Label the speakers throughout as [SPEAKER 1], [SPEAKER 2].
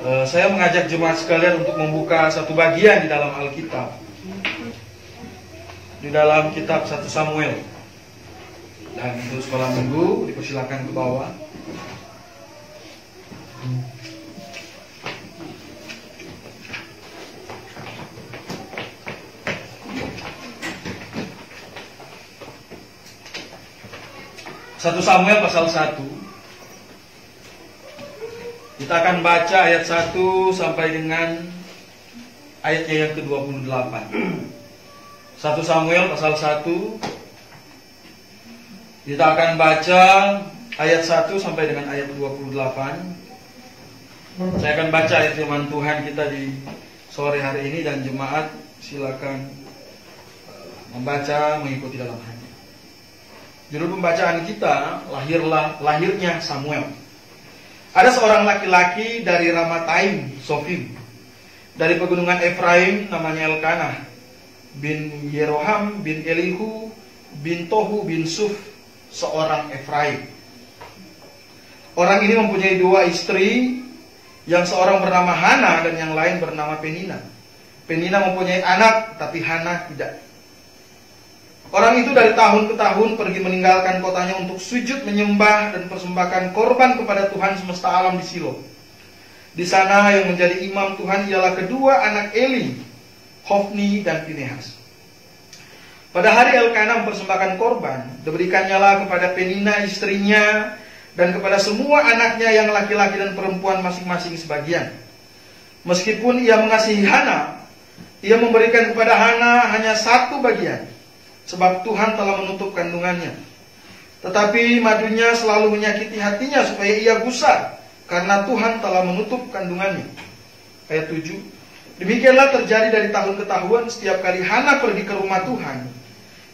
[SPEAKER 1] Saya mengajak jemaat sekalian untuk membuka satu bagian di dalam Alkitab, di dalam kitab 1 Samuel. Dan untuk sekolah minggu dipersilakan ke bawah. Satu Samuel pasal 1. Kita akan baca ayat 1 sampai dengan ayatnya yang ke-28. 1 Samuel pasal 1. Kita akan baca ayat 1 sampai dengan ayat 28. Saya akan baca ayat firman Tuhan kita di sore hari ini, dan jemaat silakan membaca mengikuti dalam hati. Judul pembacaan kita, lahirnya Samuel. Ada seorang laki-laki dari Ramataim Sofim, dari pegunungan Efraim, namanya Elkanah bin Yeroham bin Elihu bin Tohu bin Suf, seorang Efraim. Orang ini mempunyai dua istri, yang seorang bernama Hana dan yang lain bernama Penina. Penina mempunyai anak, tapi Hana tidak. Orang itu dari tahun ke tahun pergi meninggalkan kotanya untuk sujud menyembah dan persembahkan korban kepada Tuhan semesta alam di Silo. Di sana yang menjadi imam Tuhan ialah kedua anak Eli, Hofni dan Pinehas. Pada hari Elkanah mempersembahkan korban, diberikannya kepada Penina istrinya dan kepada semua anaknya yang laki-laki dan perempuan masing-masing sebagian. Meskipun ia mengasihi Hana, ia memberikan kepada Hana hanya satu bagian, sebab Tuhan telah menutup kandungannya. Tetapi madunya selalu menyakiti hatinya supaya ia gusar, karena Tuhan telah menutup kandungannya. Ayat 7. Demikianlah terjadi dari tahun ke tahun. Setiap kali Hana pergi ke rumah Tuhan,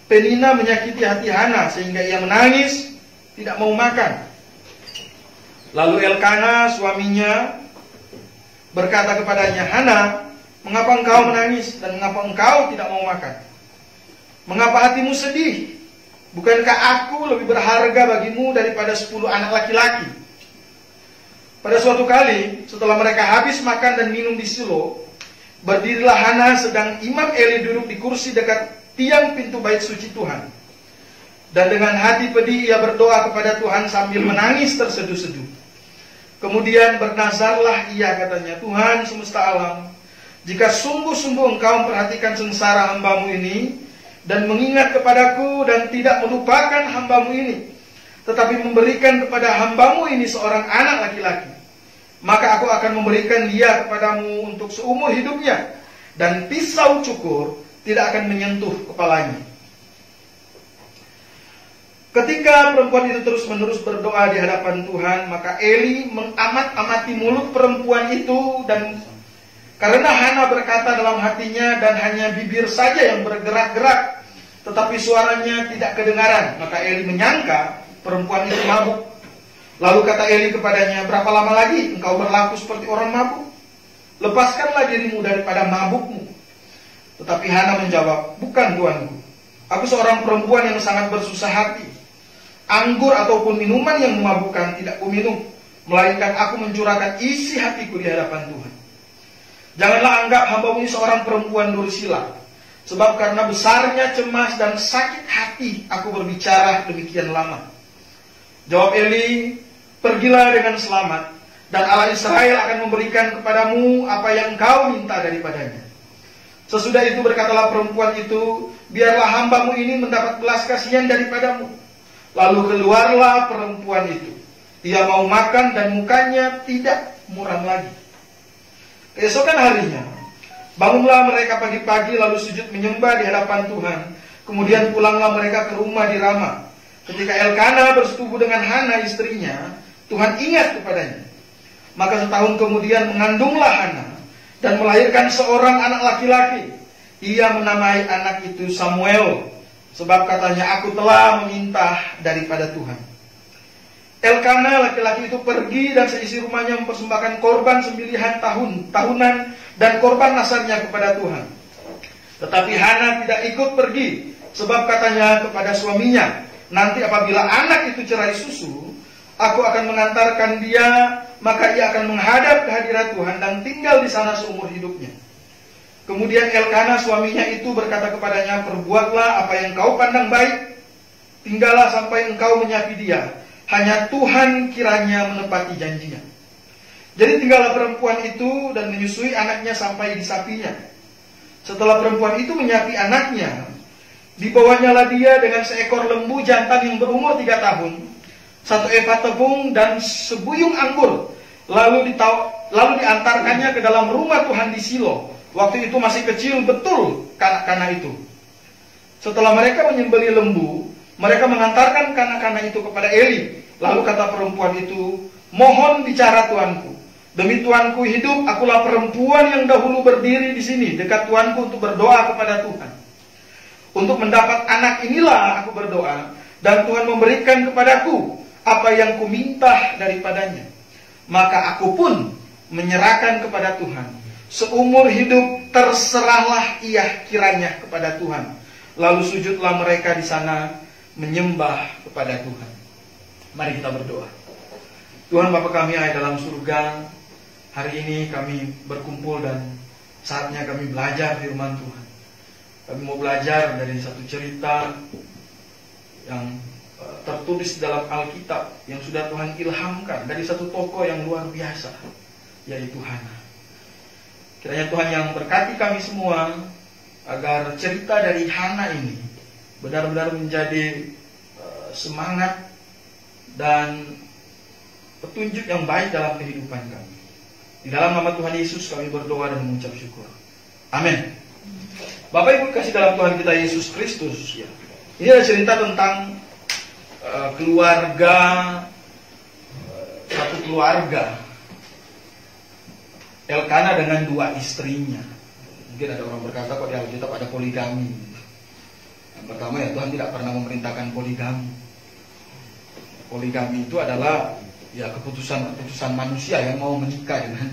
[SPEAKER 1] Penina menyakiti hati Hana sehingga ia menangis, tidak mau makan. Lalu Elkanah suaminya berkata kepadanya, Hana, mengapa engkau menangis dan mengapa engkau tidak mau makan? Mengapa hatimu sedih? Bukankah aku lebih berharga bagimu daripada 10 anak laki-laki? Pada suatu kali, setelah mereka habis makan dan minum di Silo, berdirilah Hana sedang Imam Eli duduk di kursi dekat tiang pintu bait suci Tuhan. Dan dengan hati pedih ia berdoa kepada Tuhan sambil menangis terseduh-seduh. Kemudian bernazarlah ia, katanya, Tuhan semesta alam, jika sungguh-sungguh engkau memperhatikan sengsara hambamu ini, dan mengingat kepadaku dan tidak melupakan hambamu ini, tetapi memberikan kepada hambamu ini seorang anak laki-laki, maka aku akan memberikan dia kepadamu untuk seumur hidupnya, dan pisau cukur tidak akan menyentuh kepalanya. Ketika perempuan itu terus-menerus berdoa di hadapan Tuhan, maka Eli mengamat-amati mulut perempuan itu, dan karena Hana berkata dalam hatinya dan hanya bibir saja yang bergerak-gerak, tetapi suaranya tidak kedengaran, maka Eli menyangka perempuan itu mabuk. Lalu kata Eli kepadanya, berapa lama lagi engkau berlaku seperti orang mabuk? Lepaskanlah dirimu daripada mabukmu. Tetapi Hana menjawab, bukan tuanku, aku seorang perempuan yang sangat bersusah hati. Anggur ataupun minuman yang memabukkan tidak kuminum, melainkan aku mencurahkan isi hatiku di hadapan Tuhan. Janganlah anggap hambamu ini seorang perempuan dursila, sebab karena besarnya cemas dan sakit hati aku berbicara demikian lama. Jawab Eli, pergilah dengan selamat, dan Allah Israel akan memberikan kepadamu apa yang kau minta daripadanya. Sesudah itu berkatalah perempuan itu, biarlah hambamu ini mendapat belas kasihan daripadamu. Lalu keluarlah perempuan itu. Ia mau makan dan mukanya tidak muram lagi. Keesokan harinya, bangunlah mereka pagi-pagi lalu sujud menyembah di hadapan Tuhan. Kemudian pulanglah mereka ke rumah di Rama. Ketika Elkanah bersetubuh dengan Hana istrinya, Tuhan ingat kepadanya. Maka setahun kemudian mengandunglah Hana dan melahirkan seorang anak laki-laki. Ia menamai anak itu Samuel, sebab katanya, aku telah meminta daripada Tuhan. Elkanah laki-laki itu pergi dan seisi rumahnya mempersembahkan korban sembelihan tahunan dan korban nasarnya kepada Tuhan. Tetapi Hana tidak ikut pergi, sebab katanya kepada suaminya, nanti apabila anak itu cerai susu, Aku akan mengantarkan dia, maka ia akan menghadap ke hadirat Tuhan dan tinggal di sana seumur hidupnya. Kemudian Elkana suaminya itu berkata kepadanya, perbuatlah apa yang kau pandang baik, tinggallah sampai engkau menyapi dia. Hanya Tuhan kiranya menepati janjinya. Jadi tinggallah perempuan itu dan menyusui anaknya sampai disapinya. Setelah perempuan itu menyapi anaknya, dibawanyalah dia dengan seekor lembu jantan yang berumur 3 tahun, 1 eva tepung dan sebuyung anggur, lalu diantarkannya ke dalam rumah Tuhan di Silo. Waktu itu masih kecil betul kanak-kanak itu. Setelah mereka menyembelih lembu, mereka mengantarkan kanak-kanak itu kepada Eli. Lalu kata perempuan itu, mohon bicara tuanku. Demi tuanku hidup, akulah perempuan yang dahulu berdiri di sini dekat tuanku untuk berdoa kepada Tuhan. Untuk mendapat anak inilah aku berdoa, dan Tuhan memberikan kepadaku apa yang kuminta daripadanya. Maka aku pun menyerahkan kepada Tuhan. Seumur hidup terserahlah ia kiranya kepada Tuhan. Lalu sujudlah mereka di sana menyembah kepada Tuhan. Mari kita berdoa. Tuhan Bapa kami yang ada dalam surga, hari ini kami berkumpul dan saatnya kami belajar firman Tuhan. Kami mau belajar dari satu cerita yang tertulis dalam Alkitab yang sudah Tuhan ilhamkan dari satu tokoh yang luar biasa, yaitu Hana. Kiranya Tuhan yang berkati kami semua agar cerita dari Hana ini benar-benar menjadi semangat dan petunjuk yang baik dalam kehidupan kami. Di dalam nama Tuhan Yesus kami berdoa dan mengucap syukur. Amin. Bapak Ibu kasih dalam Tuhan kita Yesus Kristus, ya. Ini adalah cerita tentang keluarga, satu keluarga, Elkana dengan 2 istrinya. Mungkin ada orang berkata kok di Alkitab ada poligami. Yang pertama ya, Tuhan tidak pernah memerintahkan poligami. Poligami itu adalah ya keputusan manusia yang mau menikah dengan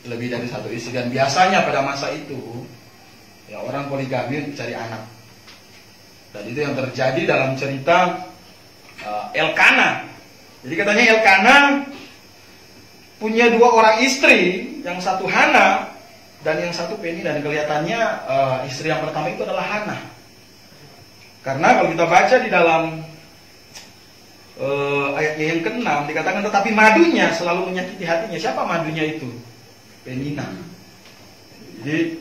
[SPEAKER 1] lebih dari 1 istri. Dan biasanya pada masa itu ya orang poligami mencari anak. Dan itu yang terjadi dalam cerita Elkana. Jadi katanya Elkana punya 2 orang istri, yang satu Hana dan yang satu Penina. Dan kelihatannya istri yang pertama itu adalah Hana. Karena kalau kita baca di dalam ayatnya yang ke-6 dikatakan, tetapi madunya selalu menyakiti hatinya. Siapa madunya itu? Penina. Jadi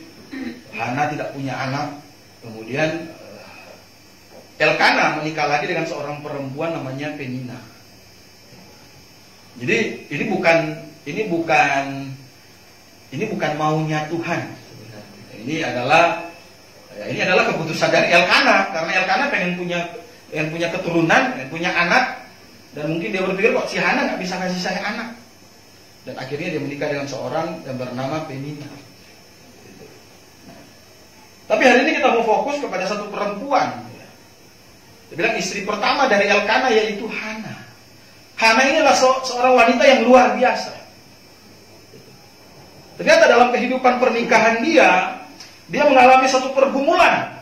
[SPEAKER 1] Hana tidak punya anak. Kemudian Elkana menikah lagi dengan seorang perempuan namanya Penina. Jadi ini bukan maunya Tuhan. Ini adalah keputusan dari Elkana, karena Elkana pengen punya keturunan, pengen punya anak, dan mungkin dia berpikir kok si Hana nggak bisa kasih saya anak. Dan akhirnya dia menikah dengan seorang yang bernama Penina. Tapi hari ini kita mau fokus kepada satu perempuan. Dia bilang istri pertama dari Elkana yaitu Hana. Hana ini adalah seorang wanita yang luar biasa. Ternyata dalam kehidupan pernikahan dia mengalami satu pergumulan.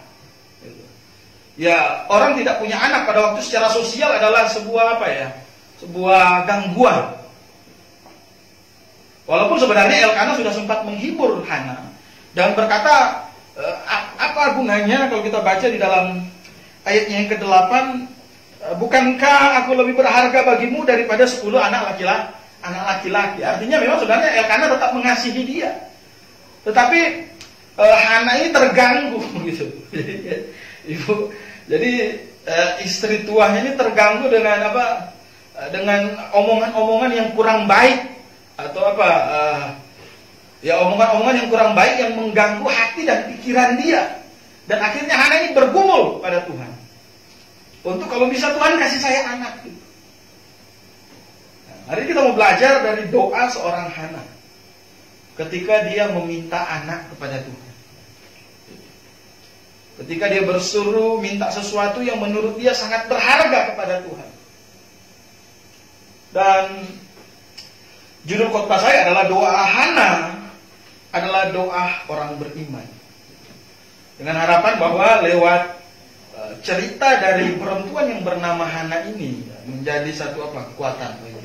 [SPEAKER 1] Ya, orang tidak punya anak pada waktu secara sosial adalah sebuah sebuah gangguan. Walaupun sebenarnya Elkana sudah sempat menghibur Hana dan berkata, apa gunanya kalau kita baca di dalam ayatnya yang ke-8, bukankah aku lebih berharga bagimu daripada 10 anak laki-laki. Artinya memang sebenarnya Elkana tetap mengasihi dia. Tetapi Hana ini terganggu gitu. Jadi istri tuanya ini terganggu dengan dengan omongan-omongan yang kurang baik atau omongan-omongan yang kurang baik yang mengganggu hati dan pikiran dia. Dan akhirnya Hana ini bergumul pada Tuhan. Untuk kalau bisa Tuhan kasih saya anak. Nah, hari kita mau belajar dari doa seorang Hana ketika dia meminta anak kepada Tuhan. Ketika dia bersuruh minta sesuatu yang menurut dia sangat berharga kepada Tuhan. Dan judul khotbah saya adalah doa Hana adalah doa orang beriman. Dengan harapan bahwa lewat cerita dari perempuan yang bernama Hana ini menjadi satu kekuatan bagi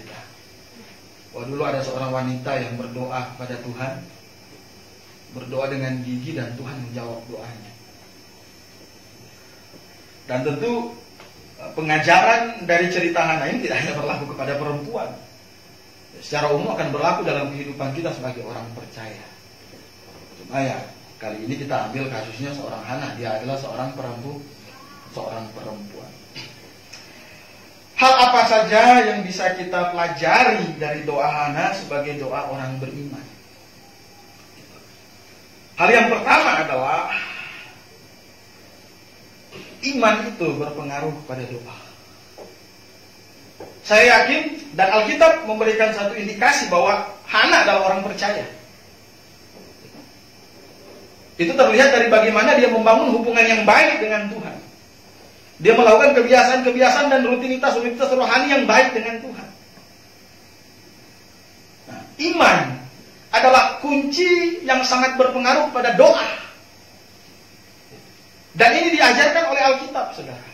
[SPEAKER 1] Wah, dulu ada seorang wanita yang berdoa pada Tuhan, berdoa dengan gigi dan Tuhan menjawab doanya. Dan tentu pengajaran dari cerita Hana ini tidak hanya berlaku kepada perempuan, secara umum akan berlaku dalam kehidupan kita sebagai orang percaya. Cuma ya, kali ini kita ambil kasusnya seorang Hana. Dia adalah seorang perempuan. Hal apa saja yang bisa kita pelajari dari doa Hana sebagai doa orang beriman? Hal yang pertama adalah iman itu berpengaruh pada doa. Saya yakin dan Alkitab memberikan satu indikasi bahwa Hana adalah orang percaya. Itu terlihat dari bagaimana dia membangun hubungan yang baik dengan Tuhan. Dia melakukan kebiasaan-kebiasaan dan rutinitas rohani yang baik dengan Tuhan. Nah, iman adalah kunci yang sangat berpengaruh pada doa. Dan ini diajarkan oleh Alkitab, saudara.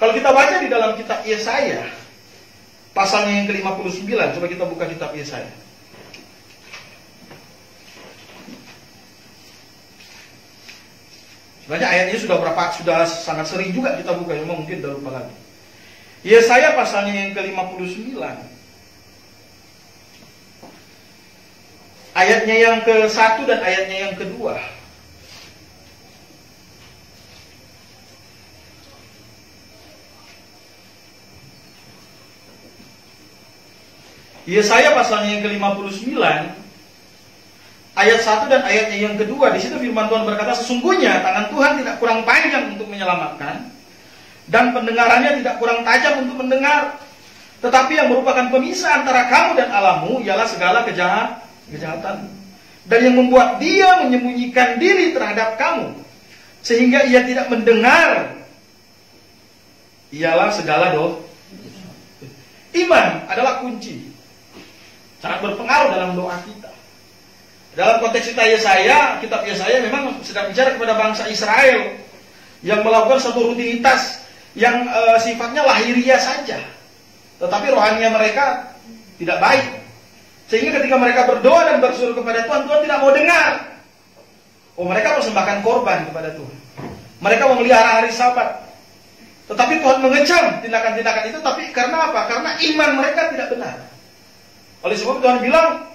[SPEAKER 1] Kalau kita baca di dalam kitab Yesaya, pasalnya yang ke-59, coba kita buka kitab Yesaya. Sebenarnya ayatnya sudah sangat sering juga kita buka, cuma mungkin udah lupa lagi. Yesaya pasalnya yang ke-59. Ayatnya yang ke-1 dan ayatnya yang kedua. Yesaya pasalnya yang ke-59 ayat 1 dan ayatnya yang kedua. Di situ firman Tuhan berkata, sesungguhnya tangan Tuhan tidak kurang panjang untuk menyelamatkan, dan pendengarannya tidak kurang tajam untuk mendengar. Tetapi yang merupakan pemisah antara kamu dan Allahmu ialah segala kejahatan. Dan yang membuat dia menyembunyikan diri terhadap kamu, sehingga ia tidak mendengar, ialah segala dosa. Iman adalah kunci, sangat berpengaruh dalam doa kita. Dalam konteks kitab Yesaya memang sedang bicara kepada bangsa Israel yang melakukan satu rutinitas yang sifatnya lahiriah saja, tetapi rohaninya mereka tidak baik. Sehingga ketika mereka berdoa dan berseru kepada Tuhan, Tuhan tidak mau dengar. Mereka persembahkan korban kepada Tuhan. Mereka memelihara hari Sabat. Tetapi Tuhan mengecam tindakan-tindakan itu. Tapi karena apa? Karena iman mereka tidak benar. Oleh sebab Tuhan bilang,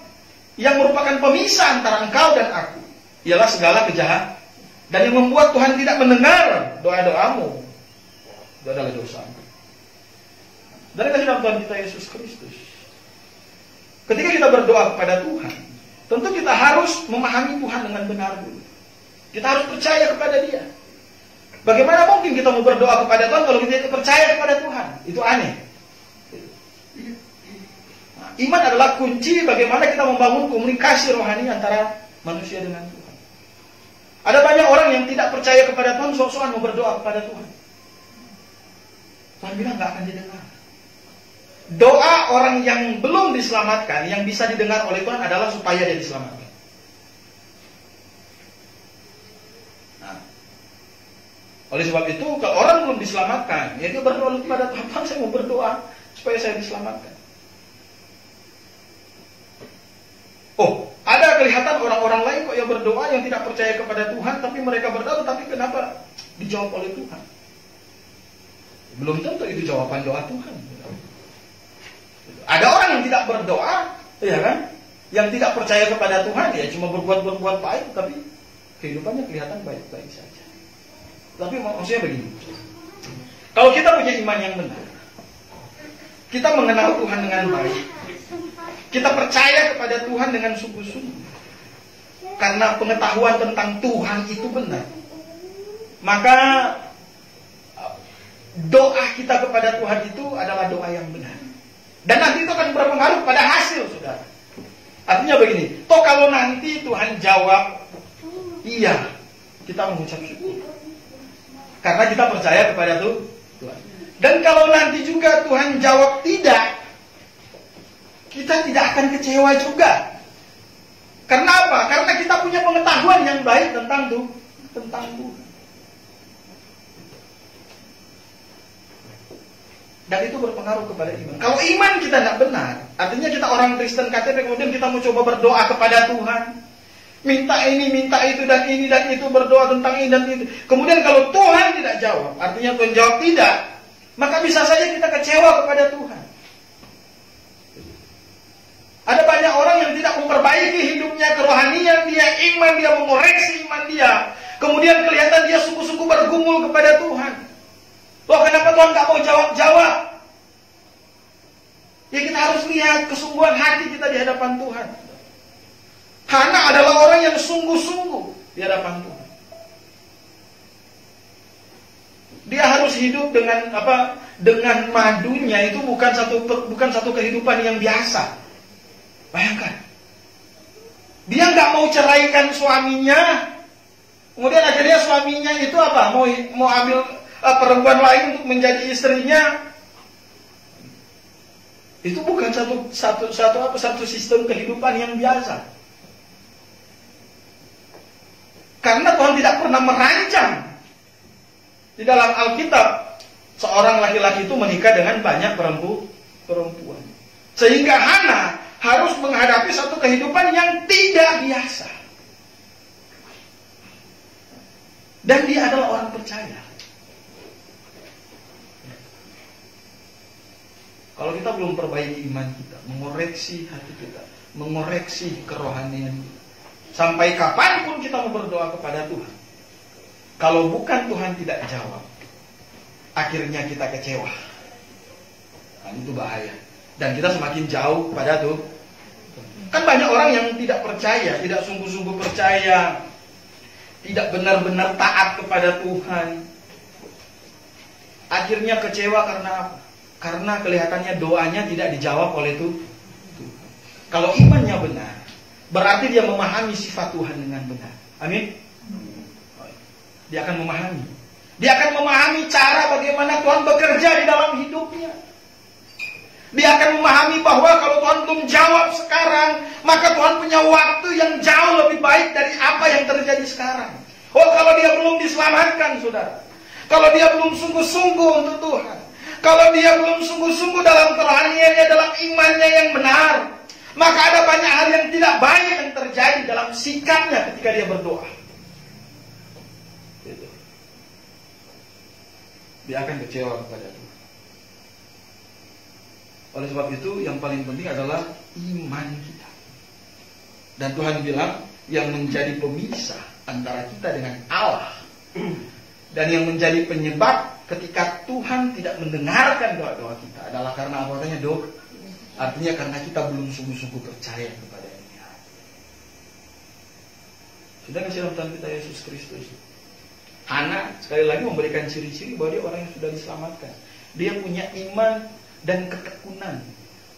[SPEAKER 1] yang merupakan pemisah antara engkau dan aku ialah segala kejahatan. Dan yang membuat Tuhan tidak mendengar doa-doamu, itu adalah dosa. Dari kasih dalam Tuhan kita Yesus Kristus, ketika kita berdoa kepada Tuhan, tentu kita harus memahami Tuhan dengan benar dulu. Kita harus percaya kepada Dia. Bagaimana mungkin kita mau berdoa kepada Tuhan kalau kita tidak percaya kepada Tuhan? Itu aneh. Nah, iman adalah kunci bagaimana kita membangun komunikasi rohani antara manusia dengan Tuhan. Ada banyak orang yang tidak percaya kepada Tuhan, sok-sokan mau berdoa kepada Tuhan. Tuhan bilang gak akan didengar. Doa orang yang belum diselamatkan, yang bisa didengar oleh Tuhan adalah supaya dia diselamatkan. Nah, oleh sebab itu, kalau orang belum diselamatkan, ya dia berdoa kepada Tuhan, Tuhan saya mau berdoa supaya saya diselamatkan. Ada kelihatan orang-orang lain kok yang berdoa yang tidak percaya kepada Tuhan, tapi mereka berdoa, tapi kenapa dijawab oleh Tuhan? Belum tentu itu jawaban doa Tuhan. Ada orang yang tidak berdoa, ya kan? Yang tidak percaya kepada Tuhan, ya cuma berbuat baik, tapi kehidupannya kelihatan baik-baik saja. Tapi maksudnya begini, kalau kita punya iman yang benar, kita mengenal Tuhan dengan baik, kita percaya kepada Tuhan dengan sungguh-sungguh, karena pengetahuan tentang Tuhan itu benar, maka doa kita kepada Tuhan itu adalah doa yang benar. Dan nanti itu akan berpengaruh pada hasil, saudara. Artinya begini, kalau nanti Tuhan jawab iya, kita mengucap syukur, karena kita percaya kepada Tuhan. Dan kalau nanti juga Tuhan jawab tidak, kita tidak akan kecewa juga. Karena apa? Karena kita punya pengetahuan yang baik tentang Tuhan. Dan itu berpengaruh kepada iman. Kalau iman kita tidak benar, artinya kita orang Kristen KTP, kemudian kita mau coba berdoa kepada Tuhan. Minta ini, minta itu, dan ini, dan itu, berdoa tentang ini dan itu. Kemudian kalau Tuhan tidak jawab, artinya Tuhan jawab tidak, maka bisa saja kita kecewa kepada Tuhan. Ada banyak orang yang tidak memperbaiki hidupnya, kerohanian dia, iman dia, mengoreksi iman dia. Kemudian kelihatan dia sungguh-sungguh bergumul kepada Tuhan. Loh, kenapa Tuhan gak mau jawab-jawab? Ya kita harus lihat kesungguhan hati kita di hadapan Tuhan. Hana adalah orang yang sungguh-sungguh di hadapan Tuhan. Dia harus hidup dengan apa? Dengan madunya, itu bukan satu kehidupan yang biasa. Bayangkan. Dia nggak mau ceraikan suaminya. Kemudian akhirnya suaminya itu apa? Mau ambil perempuan lain untuk menjadi istrinya. Itu bukan satu sistem kehidupan yang biasa. Karena Tuhan tidak pernah merancang. Di dalam Alkitab, seorang laki-laki itu menikah dengan banyak perempuan. Sehingga Hana harus menghadapi satu kehidupan yang tidak biasa. Dan dia adalah orang percaya. Kalau kita belum perbaiki iman kita, mengoreksi hati kita, mengoreksi kerohanian kita, sampai kapanpun kita mau berdoa kepada Tuhan, kalau bukan Tuhan tidak jawab, akhirnya kita kecewa. Nah, itu bahaya. Dan kita semakin jauh pada Tuhan. Kan banyak orang yang tidak percaya, tidak sungguh-sungguh percaya, tidak benar-benar taat kepada Tuhan. Akhirnya kecewa karena apa? Karena kelihatannya doanya tidak dijawab oleh Tuhan. Kalau imannya benar, berarti dia memahami sifat Tuhan dengan benar. Amin. Dia akan memahami. Dia akan memahami cara bagaimana Tuhan bekerja di dalam hidupnya. Dia akan memahami bahwa kalau Tuhan belum jawab sekarang, maka Tuhan punya waktu yang jauh lebih baik dari apa yang terjadi sekarang. Oh, kalau dia belum diselamatkan, saudara, kalau dia belum sungguh-sungguh untuk Tuhan, kalau dia belum sungguh-sungguh dalam kerohaniannya, dalam imannya yang benar, maka ada banyak hal yang tidak baik yang terjadi dalam sikapnya ketika dia berdoa. Dia akan kecewa kepada Tuhan. Oleh sebab itu, yang paling penting adalah iman kita. Dan Tuhan bilang, yang menjadi pemisah antara kita dengan Allah, dan yang menjadi penyebab ketika Tuhan tidak mendengarkan doa-doa kita adalah karena apa? Artinya karena kita belum sungguh-sungguh percaya kepada Dia. Sudah kasih dalam Tuhan kita Yesus Kristus. Hana sekali lagi memberikan ciri-ciri bahwa dia orang yang sudah diselamatkan. Dia punya iman dan ketekunan,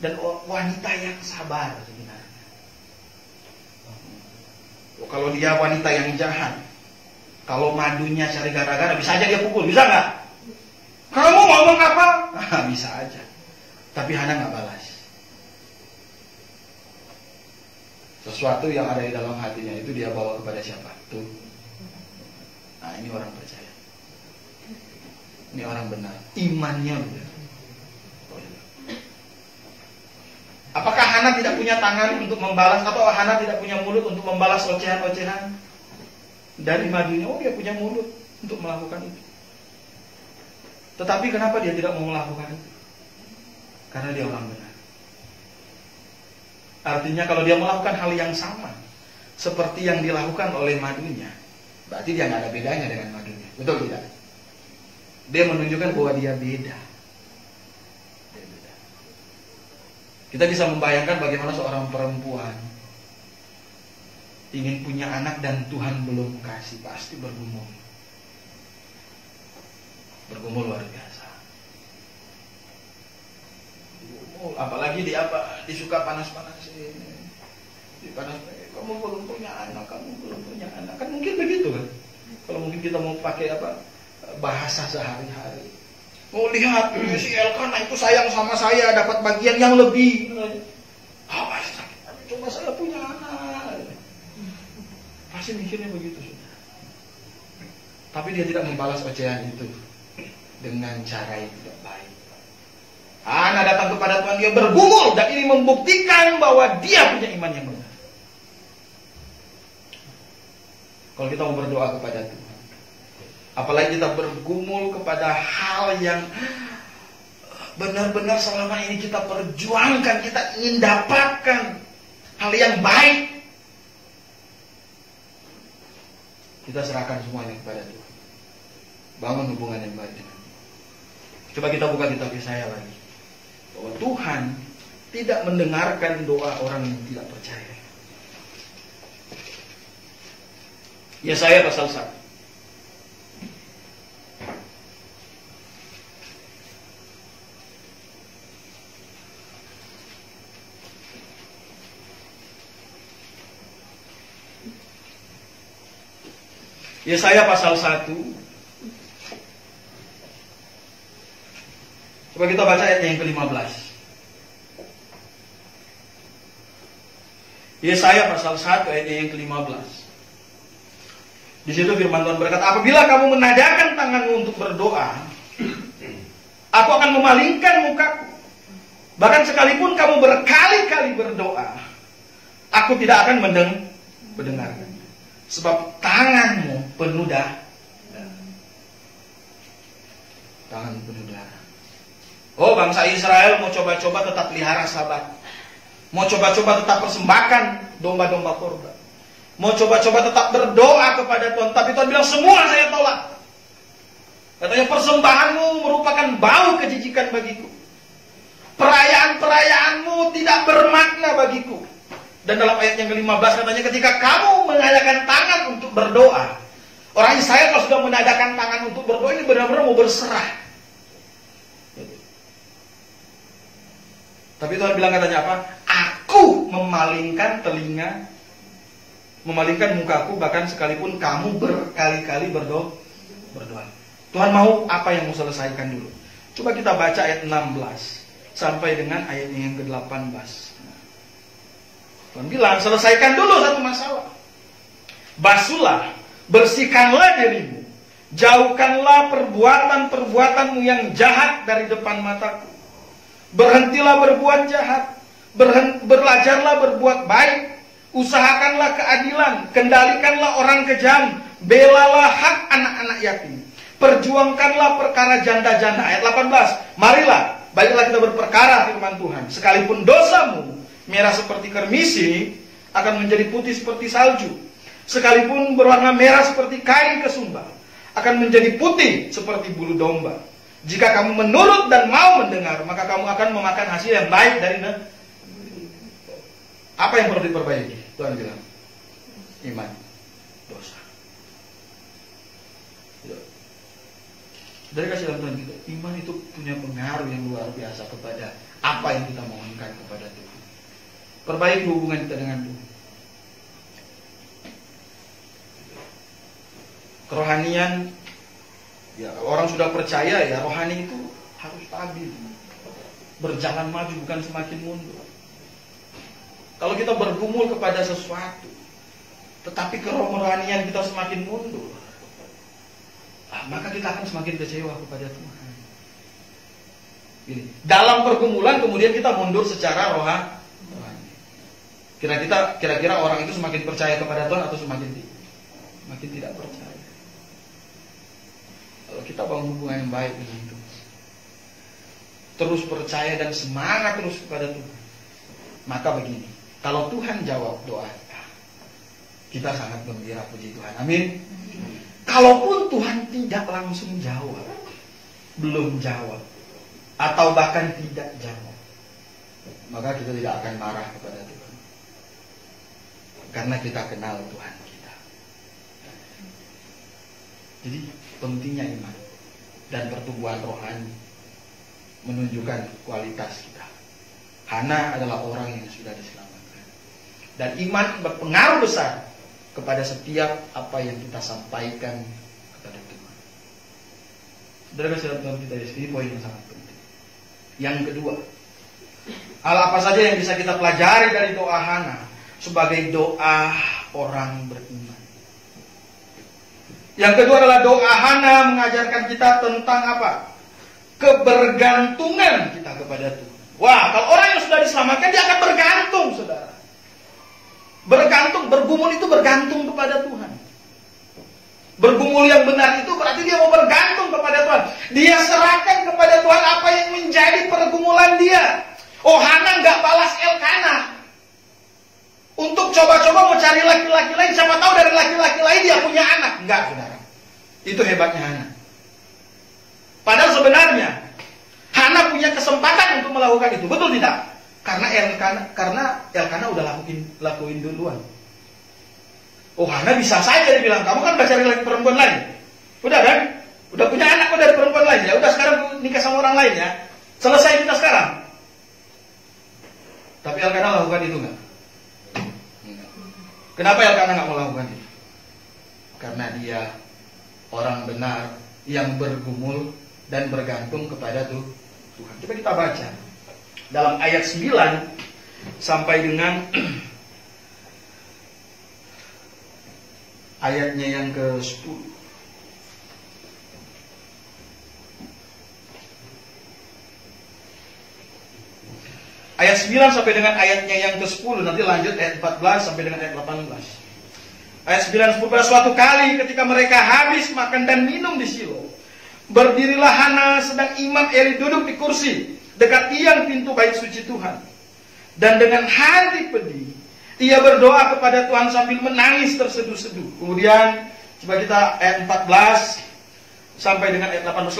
[SPEAKER 1] dan wanita yang sabar sebenarnya. Kalau dia wanita yang jahat, kalau madunya cari gara-gara, bisa aja dia pukul, bisa nggak? Kamu ngomong apa? Bisa aja. Tapi Hana nggak balas. Sesuatu yang ada di dalam hatinya itu dia bawa kepada siapa? Tuh. Nah, ini orang percaya. Ini orang benar. Imannya benar. Apakah Hana tidak punya tangan untuk membalas, atau Hana tidak punya mulut untuk membalas ocehan-ocehan dari madunya? Oh, dia punya mulut untuk melakukan itu. Tetapi kenapa dia tidak mau melakukan itu? Karena dia orang benar. Artinya kalau dia melakukan hal yang sama seperti yang dilakukan oleh madunya, berarti dia nggak ada bedanya dengan madunya. Betul tidak? Dia menunjukkan bahwa dia beda. Kita bisa membayangkan bagaimana seorang perempuan ingin punya anak dan Tuhan belum kasih, pasti bergumul. Bergumul luar biasa. Apalagi disuka panas-panasin. Kamu belum punya anak, kamu belum punya anak. Kan mungkin begitu kan. Kalau mungkin kita mau pakai bahasa sehari-hari. Mau lihat si Elkanah itu sayang sama saya, dapat bagian yang lebih. Coba saya punya anak. Pasti mikirnya begitu, saudara. Tapi dia tidak membalas ocehan itu dengan cara yang tidak baik. Hana datang kepada Tuhan, dia bergumul, dan ini membuktikan bahwa dia punya iman yang benar. Kalau kita mau berdoa kepada Tuhan, apalagi kita bergumul kepada hal yang benar-benar selama ini kita perjuangkan, kita ingin dapatkan hal yang baik, kita serahkan semuanya kepada Tuhan. Bangun hubungan yang baik dengan Tuhan. Coba kita buka kitab Yesaya lagi, bahwa Tuhan tidak mendengarkan doa orang yang tidak percaya. Yesaya pasal 1. Yesaya pasal 1. Coba kita baca ayat yang ke-15. Yesaya pasal 1 ayat yang ke-15. Di situ firman Tuhan berkata, apabila kamu menadahkan tanganmu untuk berdoa, aku akan memalingkan mukaku. Bahkan sekalipun kamu berkali-kali berdoa, aku tidak akan mendengarkan. Sebab tanganmu penuh darah. Tangan penuh darah. Oh, bangsa Israel mau coba-coba tetap pelihara Sabat. Mau coba-coba tetap persembahkan domba-domba korban. Mau coba-coba tetap berdoa kepada Tuhan. Tapi Tuhan bilang, semua saya tolak. Katanya, persembahanmu merupakan bau kejijikan bagiku. Perayaan-perayaanmu tidak bermakna bagiku. Dan dalam ayat yang ke-15 katanya, ketika kamu mengadakan tangan untuk berdoa, orang Israel kalau sudah menadakan tangan untuk berdoa, ini benar-benar mau berserah. Tapi Tuhan bilang katanya apa? Aku memalingkan telinga, memalingkan mukaku, bahkan sekalipun kamu berkali-kali berdoa. Tuhan mau apa yang mau selesaikan dulu. Coba kita baca ayat 16 sampai dengan ayat yang ke-18. Tuhan bilang, selesaikan dulu satu masalah. Basuhlah, bersihkanlah dirimu. Jauhkanlah perbuatan-perbuatanmu yang jahat dari depan mataku. Berhentilah berbuat jahat. Belajarlah berbuat baik. Usahakanlah keadilan. Kendalikanlah orang kejam. Belalah hak anak-anak yatim. Perjuangkanlah perkara janda-janda. Ayat 18. Marilah, baiklah kita berperkara firman Tuhan. Sekalipun dosamu merah seperti kermisi, akan menjadi putih seperti salju. Sekalipun berwarna merah seperti kain kesumba, akan menjadi putih seperti bulu domba. Jika kamu menurut dan mau mendengar, maka kamu akan memakan hasil yang baik dari negeri. Apa yang perlu diperbaiki? Tuhan bilang, iman, dosa. Dari kasih dalam Tuhan kita, iman itu punya pengaruh yang luar biasa kepada apa yang kita mohonkan kepada Tuhan. Perbaiki hubungan kita dengan Tuhan. Kerohanian, ya kalau orang sudah percaya, ya rohani itu harus stabil, berjalan maju bukan semakin mundur. Kalau kita bergumul kepada sesuatu, tetapi kerohanian kita semakin mundur, maka kita akan semakin kecewa kepada Tuhan. Ini, dalam pergumulan kemudian kita mundur secara rohani. Kira-kira orang itu semakin percaya kepada Tuhan atau semakin tidak percaya? Kalau kita bangun hubungan yang baik dengan Tuhan, terus percaya dan semangat terus kepada Tuhan, maka begini, kalau Tuhan jawab doa kita sangat gembira, puji Tuhan, amin. Kalaupun Tuhan tidak langsung jawab, belum jawab, atau bahkan tidak jawab, maka kita tidak akan marah kepada Tuhan. Karena kita kenal Tuhan kita. Jadi pentingnya iman dan pertumbuhan rohani menunjukkan kualitas kita. Hana adalah orang yang sudah diselamatkan. Dan iman berpengaruh besar kepada setiap apa yang kita sampaikan kepada Tuhan. Saudara kasih Tuhan kita, ini poin yang sangat penting. Yang kedua, hal apa saja yang bisa kita pelajari dari doa Hana sebagai doa orang beriman. Yang kedua adalah doa Hana mengajarkan kita tentang apa? kebergantungan kita kepada Tuhan. Wah, kalau orang yang sudah diselamatkan, dia akan bergantung, saudara. Bergantung, bergumul itu bergantung kepada Tuhan. Bergumul yang benar itu berarti dia mau bergantung kepada Tuhan. Dia serahkan kepada Tuhan apa yang menjadi pergumulan dia. Oh, Hana nggak balas Elkana untuk coba-coba mau cari laki-laki lain. Siapa tahu dari laki-laki lain dia punya anak. Enggak, saudara. Itu hebatnya Hana. Padahal sebenarnya Hana punya kesempatan untuk melakukan itu. Betul tidak? Karena Elkana udah lakuin duluan. Oh, Hana bisa saja dia bilang, kamu kan udah cari lagi perempuan lain. Udah kan? Udah punya anak kok dari perempuan lain ya. Udah sekarang nikah sama orang lain ya. Selesai kita sekarang. Tapi Elkana lakukan itu enggak? Kenapa Elkana enggak melakukan itu? Karena dia orang benar yang bergumul dan bergantung kepada Tuhan. Coba kita baca dalam ayat 9 sampai dengan ayatnya yang ke-10. Ayat 9 sampai dengan ayatnya yang ke-10. Nanti lanjut ayat 14 sampai dengan ayat 18. Ayat 9 10. Pada suatu kali ketika mereka habis makan dan minum di Shilo, berdirilah Hana sedang Imam Eli duduk di kursi dekat tiang pintu bait suci Tuhan. Dan dengan hati pedih ia berdoa kepada Tuhan sambil menangis terseduh-seduh. Kemudian coba kita ayat 14 sampai dengan ayat 18.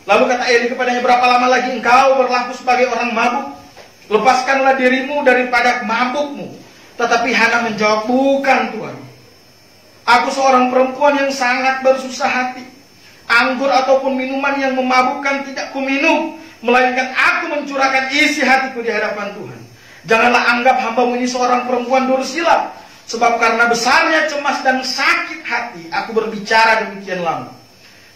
[SPEAKER 1] Lalu kata Eli kepadanya, berapa lama lagi engkau berlaku sebagai orang mabuk? Lepaskanlah dirimu daripada mabukmu. Tetapi Hana menjawab, bukan Tuhan. Aku seorang perempuan yang sangat bersusah hati. Anggur ataupun minuman yang memabukkan tidak kuminum, melainkan aku mencurahkan isi hatiku di hadapan Tuhan. Janganlah anggap hambamu ini seorang perempuan dursila, sebab karena besarnya cemas dan sakit hati aku berbicara demikian lama.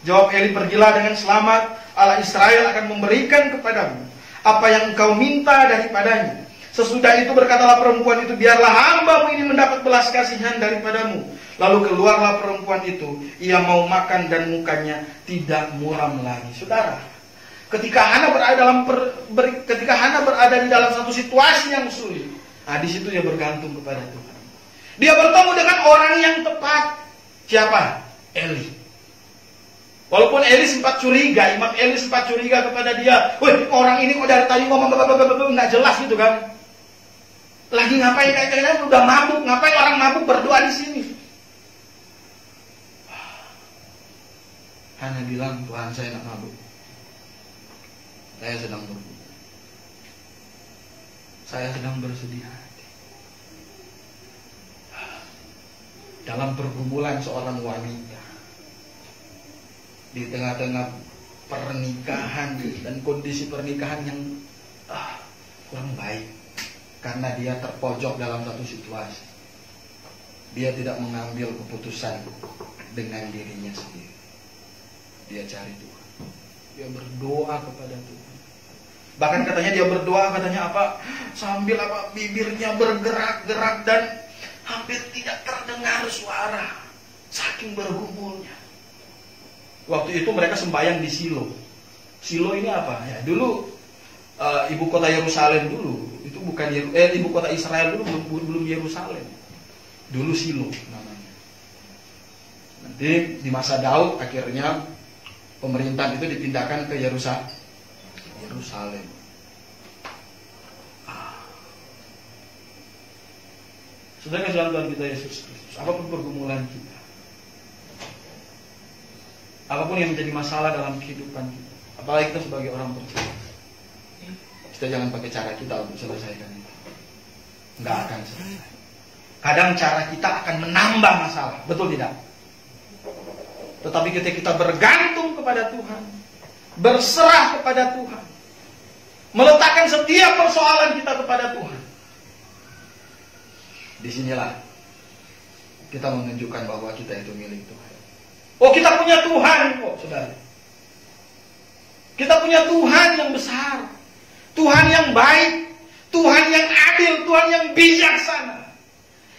[SPEAKER 1] Jawab Eli, pergilah dengan selamat, Allah Israel akan memberikan kepadamu apa yang engkau minta daripadanya. Sesudah itu berkatalah perempuan itu, biarlah hambamu ini mendapat belas kasihan daripadamu. Lalu keluarlah perempuan itu, ia mau makan dan mukanya tidak muram lagi. Saudara, ketika Hana berada di dalam satu situasi yang sulit, di situ dia bergantung kepada Tuhan. Dia bertemu dengan orang yang tepat. Siapa? Eli. Walaupun Eli sempat curiga, Imam Eli sempat curiga kepada dia. Wih, orang ini kok dari tadi ngomong nggak jelas gitu kan? Lagi ngapain kayaknya udah mabuk? Ngapain orang mabuk berdoa di sini? Hana bilang, Tuhan saya nggak mabuk. Saya sedang bergumul. Saya sedang bersedih hati. Dalam pergumulan seorang wanita, di tengah-tengah pernikahan dan kondisi pernikahan yang kurang baik, karena dia terpojok dalam satu situasi, dia tidak mengambil keputusan dengan dirinya sendiri. Dia cari Tuhan. Dia berdoa kepada Tuhan. Bahkan katanya dia berdoa, katanya apa? Sambil bibirnya bergerak-gerak dan hampir tidak terdengar suara, saking bergumulnya. Waktu itu mereka sembahyang di Shilo. Shilo ini apa? Ya, dulu ibu kota Yerusalem dulu. Itu bukan ibu kota Israel dulu, belum Yerusalem. Dulu Shilo namanya. Nanti di masa Daud akhirnya pemerintahan itu dipindahkan ke Yerusalem. Saudara dalam Tuhan kita Yesus Kristus, apapun pergumulan kita, apapun yang menjadi masalah dalam kehidupan kita, apalagi kita sebagai orang percaya, kita jangan pakai cara kita untuk selesaikan itu. Nggak akan selesai. Kadang cara kita akan menambah masalah, betul tidak? Tetapi ketika kita bergantung kepada Tuhan, berserah kepada Tuhan, meletakkan setiap persoalan kita kepada Tuhan, disinilah kita menunjukkan bahwa kita itu milik Tuhan. Oh, kita punya Tuhan kok, saudara. Kita punya Tuhan yang besar, Tuhan yang baik, Tuhan yang adil, Tuhan yang bijaksana,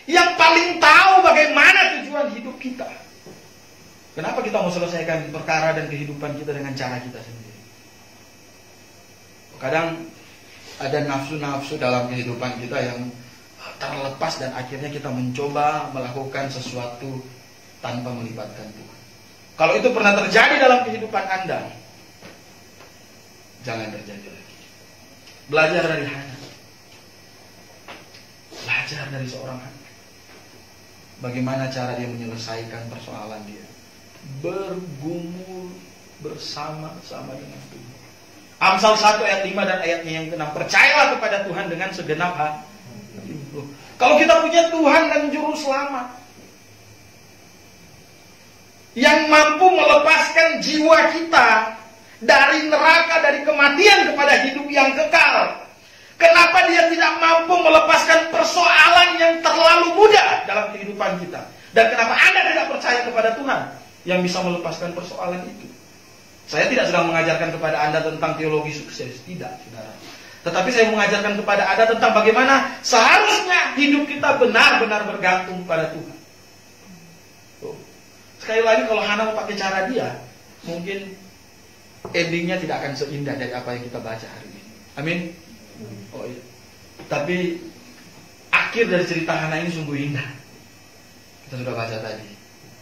[SPEAKER 1] yang paling tahu bagaimana tujuan hidup kita. Kenapa kita mau selesaikan perkara dan kehidupan kita dengan cara kita sendiri? Kadang ada nafsu-nafsu dalam kehidupan kita yang terlepas dan akhirnya kita mencoba melakukan sesuatu tanpa melibatkan Tuhan. Kalau itu pernah terjadi dalam kehidupan Anda, jangan terjadi lagi. Belajar dari Hana. Belajar dari seorang Hana. Bagaimana cara dia menyelesaikan persoalan dia. Bergumul bersama-sama dengan Tuhan. Amsal 1 ayat 5 dan ayatnya yang ke-6. Percayalah kepada Tuhan dengan segenap hati. Kalau kita punya Tuhan dan Juru Selamat yang mampu melepaskan jiwa kita dari neraka, dari kematian kepada hidup yang kekal, kenapa dia tidak mampu melepaskan persoalan yang terlalu mudah dalam kehidupan kita? Dan kenapa Anda tidak percaya kepada Tuhan yang bisa melepaskan persoalan itu? Saya tidak sedang mengajarkan kepada Anda tentang teologi sukses, tidak, saudara. Tetapi saya mengajarkan kepada Anda tentang bagaimana seharusnya hidup kita benar-benar bergantung pada Tuhan. Sekali lagi, kalau Hana mau pakai cara dia, mungkin endingnya tidak akan seindah dari apa yang kita baca hari ini. Amin. Oh iya. Tapi akhir dari cerita Hana ini sungguh indah. Kita sudah baca tadi.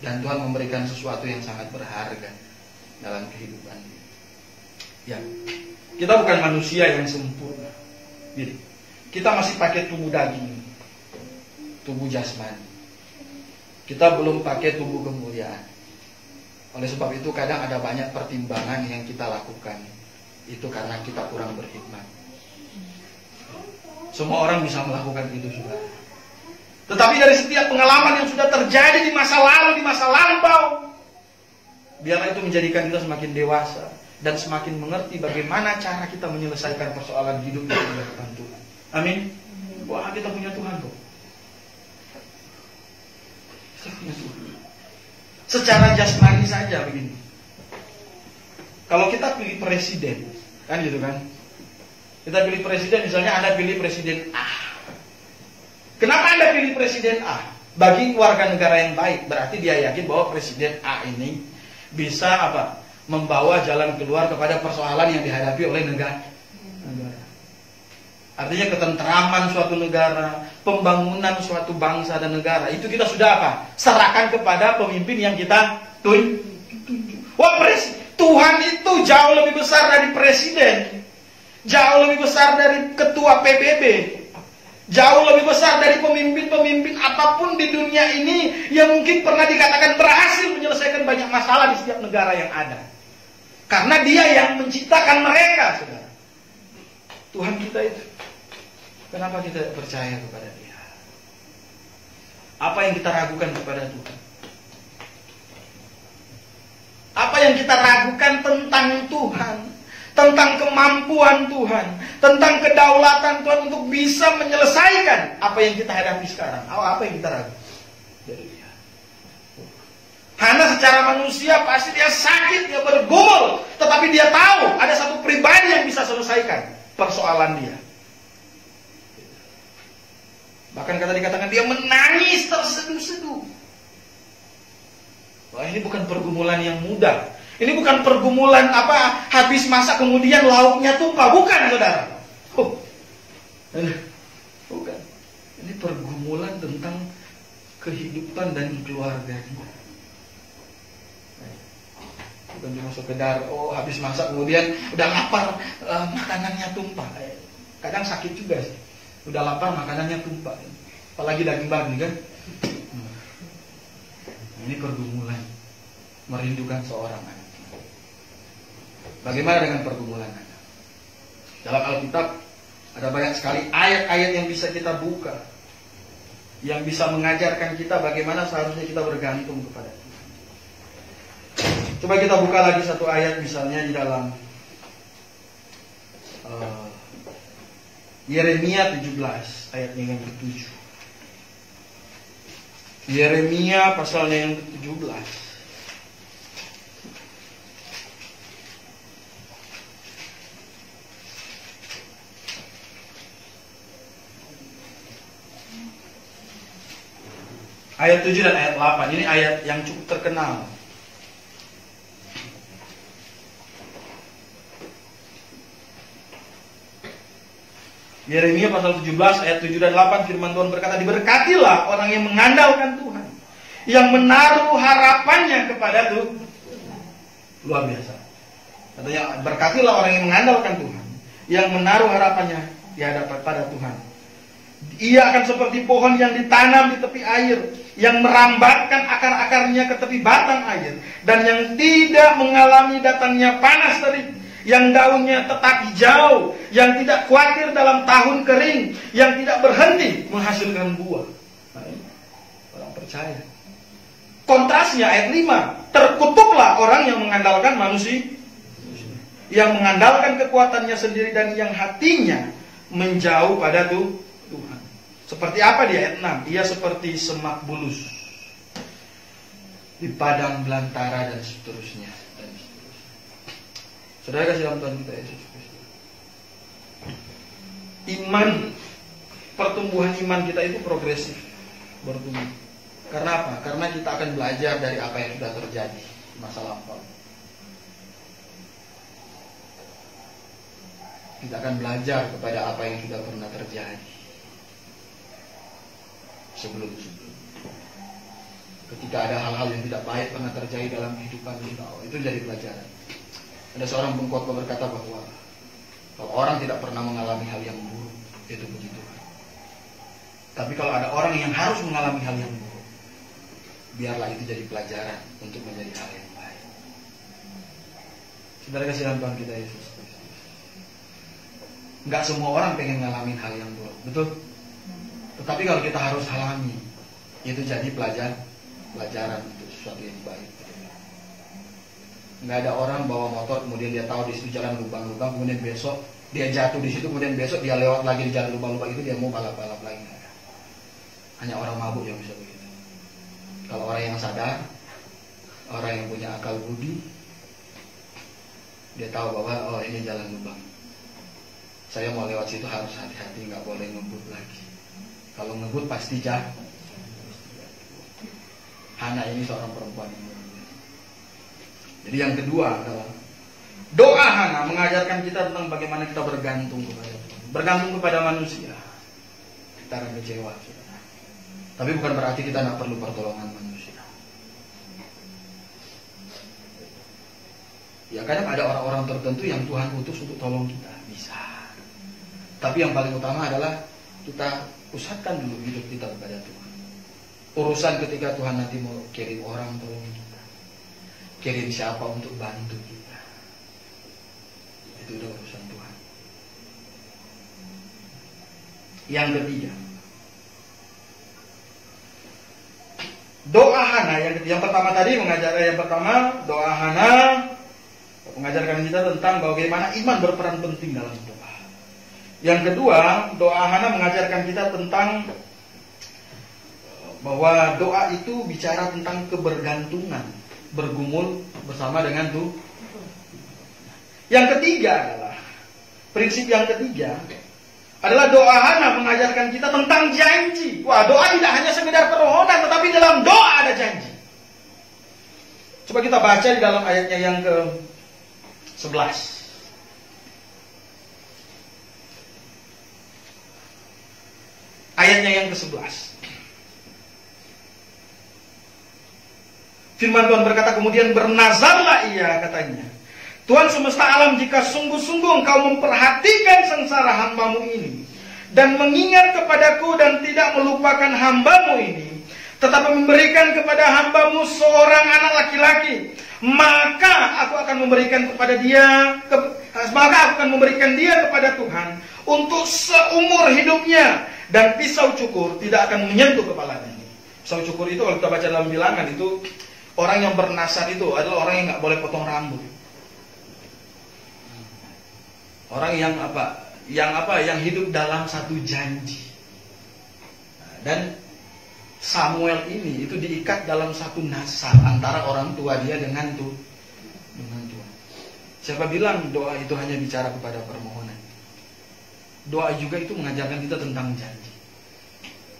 [SPEAKER 1] Dan Tuhan memberikan sesuatu yang sangat berharga dalam kehidupan dia. Ya, kita bukan manusia yang sempurna. Jadi, kita masih pakai tubuh daging, tubuh jasmani. Kita belum pakai tubuh kemuliaan. Oleh sebab itu kadang ada banyak pertimbangan yang kita lakukan. Itu karena kita kurang berhikmat. Semua orang bisa melakukan itu, saudara. Tetapi dari setiap pengalaman yang sudah terjadi di masa lalu, di masa lampau, biarlah itu menjadikan kita semakin dewasa dan semakin mengerti bagaimana cara kita menyelesaikan persoalan hidup yang di hadapan Tuhan. Amin. Wah, kita punya Tuhan kok. Kita punya Tuhan. Secara jasmani saja begini. Kalau kita pilih presiden, kan gitu kan? Kita pilih presiden, misalnya Anda pilih presiden A. Kenapa Anda pilih presiden A? Bagi warga negara yang baik, berarti dia yakin bahwa presiden A ini bisa apa? Membawa jalan keluar kepada persoalan yang dihadapi oleh negara. Artinya ketentraman suatu negara, pembangunan suatu bangsa dan negara, itu kita sudah apa? Serahkan kepada pemimpin yang kita tunjuk. Wah, Tuhan itu jauh lebih besar dari presiden, jauh lebih besar dari ketua PBB, jauh lebih besar dari pemimpin-pemimpin apapun di dunia ini yang mungkin pernah dikatakan berhasil menyelesaikan banyak masalah di setiap negara yang ada. Karena dia yang menciptakan mereka, saudara. Tuhan kita itu. Kenapa kita percaya kepada dia? Apa yang kita ragukan kepada Tuhan? Apa yang kita ragukan tentang Tuhan? Tentang kemampuan Tuhan, tentang kedaulatan Tuhan untuk bisa menyelesaikan apa yang kita hadapi sekarang. Apa yang kita ragu dari dia? Hana secara manusia pasti dia sakit, dia bergumul, tetapi dia tahu ada satu pribadi yang bisa selesaikan persoalan dia. Bahkan kata dikatakan dia menangis terseduh-seduh. Wah, ini bukan pergumulan yang mudah. Ini bukan pergumulan apa habis masak kemudian lauknya tumpah, bukan, saudara. Bukan. Ini pergumulan tentang kehidupan dan keluarga kita. Bukan cuma sekedar habis masak kemudian udah lapar, makanannya tumpah. Kadang sakit juga sih. Udah lapar makanannya tumpah. Apalagi daging babi kan. Ini pergumulan merindukan seorang anak. Bagaimana dengan pergumulan anak? Dalam Alkitab ada banyak sekali ayat-ayat yang bisa kita buka, yang bisa mengajarkan kita bagaimana seharusnya kita bergantung kepada Tuhan. Coba kita buka lagi satu ayat, misalnya di dalam Yeremia 17 ayatnya yang ke-7. Yeremia pasalnya yang ke-17. Ayat 7 dan ayat 8. Ini ayat yang cukup terkenal. Yeremia pasal 17 ayat 7 dan 8 firman Tuhan berkata, diberkatilah orang yang mengandalkan Tuhan, yang menaruh harapannya kepada Tuhan. Luar biasa. Katanya, berkatilah orang yang mengandalkan Tuhan, yang menaruh harapannya di hadapan pada Tuhan. Ia akan seperti pohon yang ditanam di tepi air, yang merambatkan akar-akarnya ke tepi batang air, dan yang tidak mengalami datangnya panas terik, yang daunnya tetap hijau, yang tidak khawatir dalam tahun kering, yang tidak berhenti menghasilkan buah. Nah, orang percaya. Kontrasnya ayat 5, terkutuklah orang yang mengandalkan manusia, yang mengandalkan kekuatannya sendiri dan yang hatinya menjauh pada Tuhan. Seperti apa di ayat 6? Ia seperti semak bulus di padang belantara dan seterusnya. Saudara kasih dalam Tuhan kita Yesus Kristus. Iman, pertumbuhan iman kita itu progresif, bertumbuh. Karena apa? Karena kita akan belajar dari apa yang sudah terjadi di masa lampau. Kita akan belajar kepada apa yang sudah pernah terjadi sebelum-sebelum. Ketika ada hal-hal yang tidak baik pernah terjadi dalam kehidupan kita, itu jadi pelajaran. Ada seorang pengkhotbah berkata bahwa kalau orang tidak pernah mengalami hal yang buruk, itu begitu. Tapi kalau ada orang yang harus mengalami hal yang buruk, biarlah itu jadi pelajaran untuk menjadi hal yang baik. Saudara kasih dalam Tuhan kita Yesus Kristus. Enggak semua orang pengen ngalamin hal yang buruk, betul? Tetapi kalau kita harus alami, itu jadi pelajaran untuk sesuatu yang baik. Nggak ada orang bawa motor kemudian dia tahu di situ jalan lubang-lubang, kemudian besok dia jatuh di situ, kemudian besok dia lewat lagi di jalan lubang-lubang itu dia mau balap-balap lagi. Nggak ada. Hanya orang mabuk yang bisa begitu. Kalau orang yang sadar, orang yang punya akal budi, dia tahu bahwa ini jalan lubang. Saya mau lewat situ harus hati-hati, nggak boleh ngebut lagi. Kalau ngebut pasti jatuh. Hana ini seorang perempuan yang luar biasa. Jadi yang kedua adalah doa Hana mengajarkan kita tentang bagaimana kita bergantung kepada Tuhan. Bergantung kepada manusia, kita akan kecewa. Tapi bukan berarti kita tidak perlu pertolongan manusia. Ya kadang ada orang-orang tertentu yang Tuhan utus untuk tolong kita, bisa. Tapi yang paling utama adalah kita pusatkan dulu hidup kita kepada Tuhan. Urusan ketika Tuhan nanti mau kirim orang tolong kita, kirim siapa untuk bantu kita, itu udah urusan Tuhan. Yang ketiga, doa Hana. Yang pertama tadi doa Hana mengajarkan kita tentang bagaimana iman berperan penting dalam doa. Yang kedua, doa Hana mengajarkan kita tentang bahwa doa itu bicara tentang kebergantungan, bergumul bersama dengan Tuhan. Yang ketiga adalah prinsip yang ketiga adalah doa Hana mengajarkan kita tentang janji. Wah, doa tidak hanya sekedar permohonan, tetapi dalam doa ada janji. Coba kita baca di dalam ayatnya yang ke-11. Ayatnya yang ke-11. Firman Tuhan berkata, kemudian bernazarlah ia, katanya, Tuhan semesta alam, jika sungguh-sungguh engkau memperhatikan sengsara hambamu ini, dan mengingat kepadaku dan tidak melupakan hambamu ini, tetapi memberikan kepada hambamu seorang anak laki-laki, maka aku akan memberikan dia kepada Tuhan untuk seumur hidupnya, dan pisau cukur tidak akan menyentuh kepalanya. Pisau cukur itu kalau kita baca dalam Bilangan itu, orang yang bernasar itu adalah orang yang nggak boleh potong rambut. Orang yang yang hidup dalam satu janji. Dan Samuel ini itu diikat dalam satu nasar antara orang tua dia dengan Tuhan. Siapa bilang doa itu hanya bicara kepada permohonan? Doa juga itu mengajarkan kita tentang janji.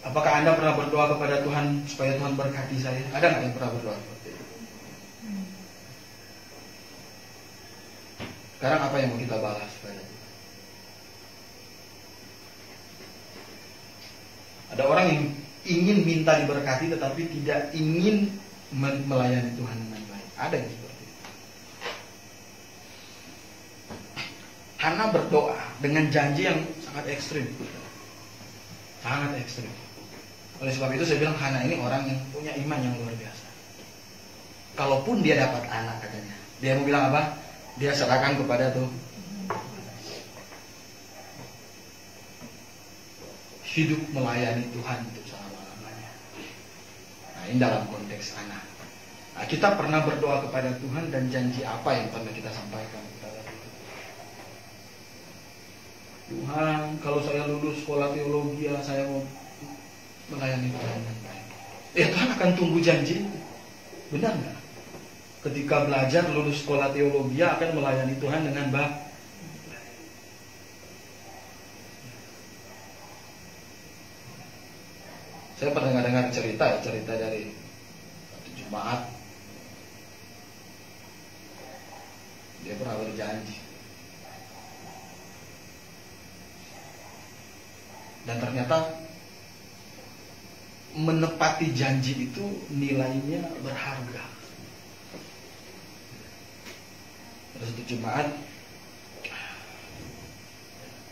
[SPEAKER 1] Apakah Anda pernah berdoa kepada Tuhan supaya Tuhan berkati saya? Ada nggak yang pernah berdoa seperti itu? Sekarang apa yang mau kita balas pada Tuhan? Ada orang yang ingin minta diberkati tetapi tidak ingin melayani Tuhan dengan baik. Ada yang seperti itu. Hana berdoa dengan janji yang sangat ekstrim. Sangat ekstrim. Oleh sebab itu saya bilang Hana ini orang yang punya iman yang luar biasa. Kalaupun dia dapat anak katanya, dia mau bilang apa? Dia serahkan kepada Tuhan. Hidup melayani Tuhan untuk selama-lamanya. Nah, ini dalam konteks anak. Nah, kita pernah berdoa kepada Tuhan dan janji apa yang pernah kita sampaikan kepada Tuhan? Tuhan, kalau saya lulus sekolah teologi, saya mau melayani Tuhan dengan baik. Ya, Tuhan akan tunggu janji itu. Benar nggak? Ketika belajar lulus sekolah teologi akan melayani Tuhan dengan baik. Saya pernah dengar cerita dari satu jemaat. Dia pernah berjanji. Dan ternyata menepati janji itu nilainya berharga. Ada satu jemaat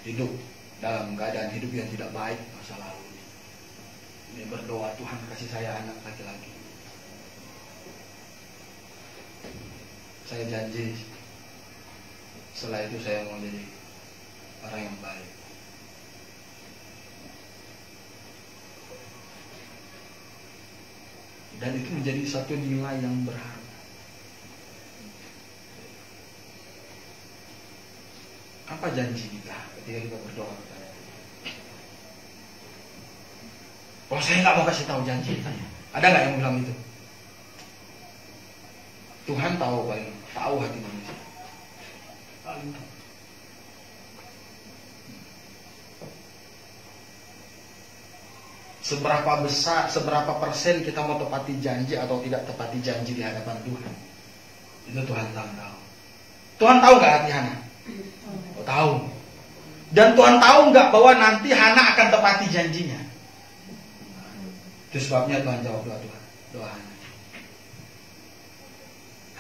[SPEAKER 1] hidup dalam keadaan hidup yang tidak baik masa lalu. Dia berdoa, Tuhan kasih saya anak laki-laki. Saya janji setelah itu saya mau jadi orang yang baik. Dan itu menjadi satu nilai yang berharga. Apa janji kita ketika kita berdoa kepada Tuhan? Oh, saya nggak mau kasih tahu janji kita. Ada nggak yang bilang itu? Tuhan tahu paling tahu hati manusia. Paling tahu. Seberapa besar, seberapa persen kita mau tepati janji atau tidak tepati janji di hadapan Tuhan? Itu Tuhan tahu. Tuhan tahu nggak hati Hana? Oh, tahu. Dan Tuhan tahu nggak bahwa nanti Hana akan tepati janjinya? Itu sebabnya Tuhan jawab doa Hana.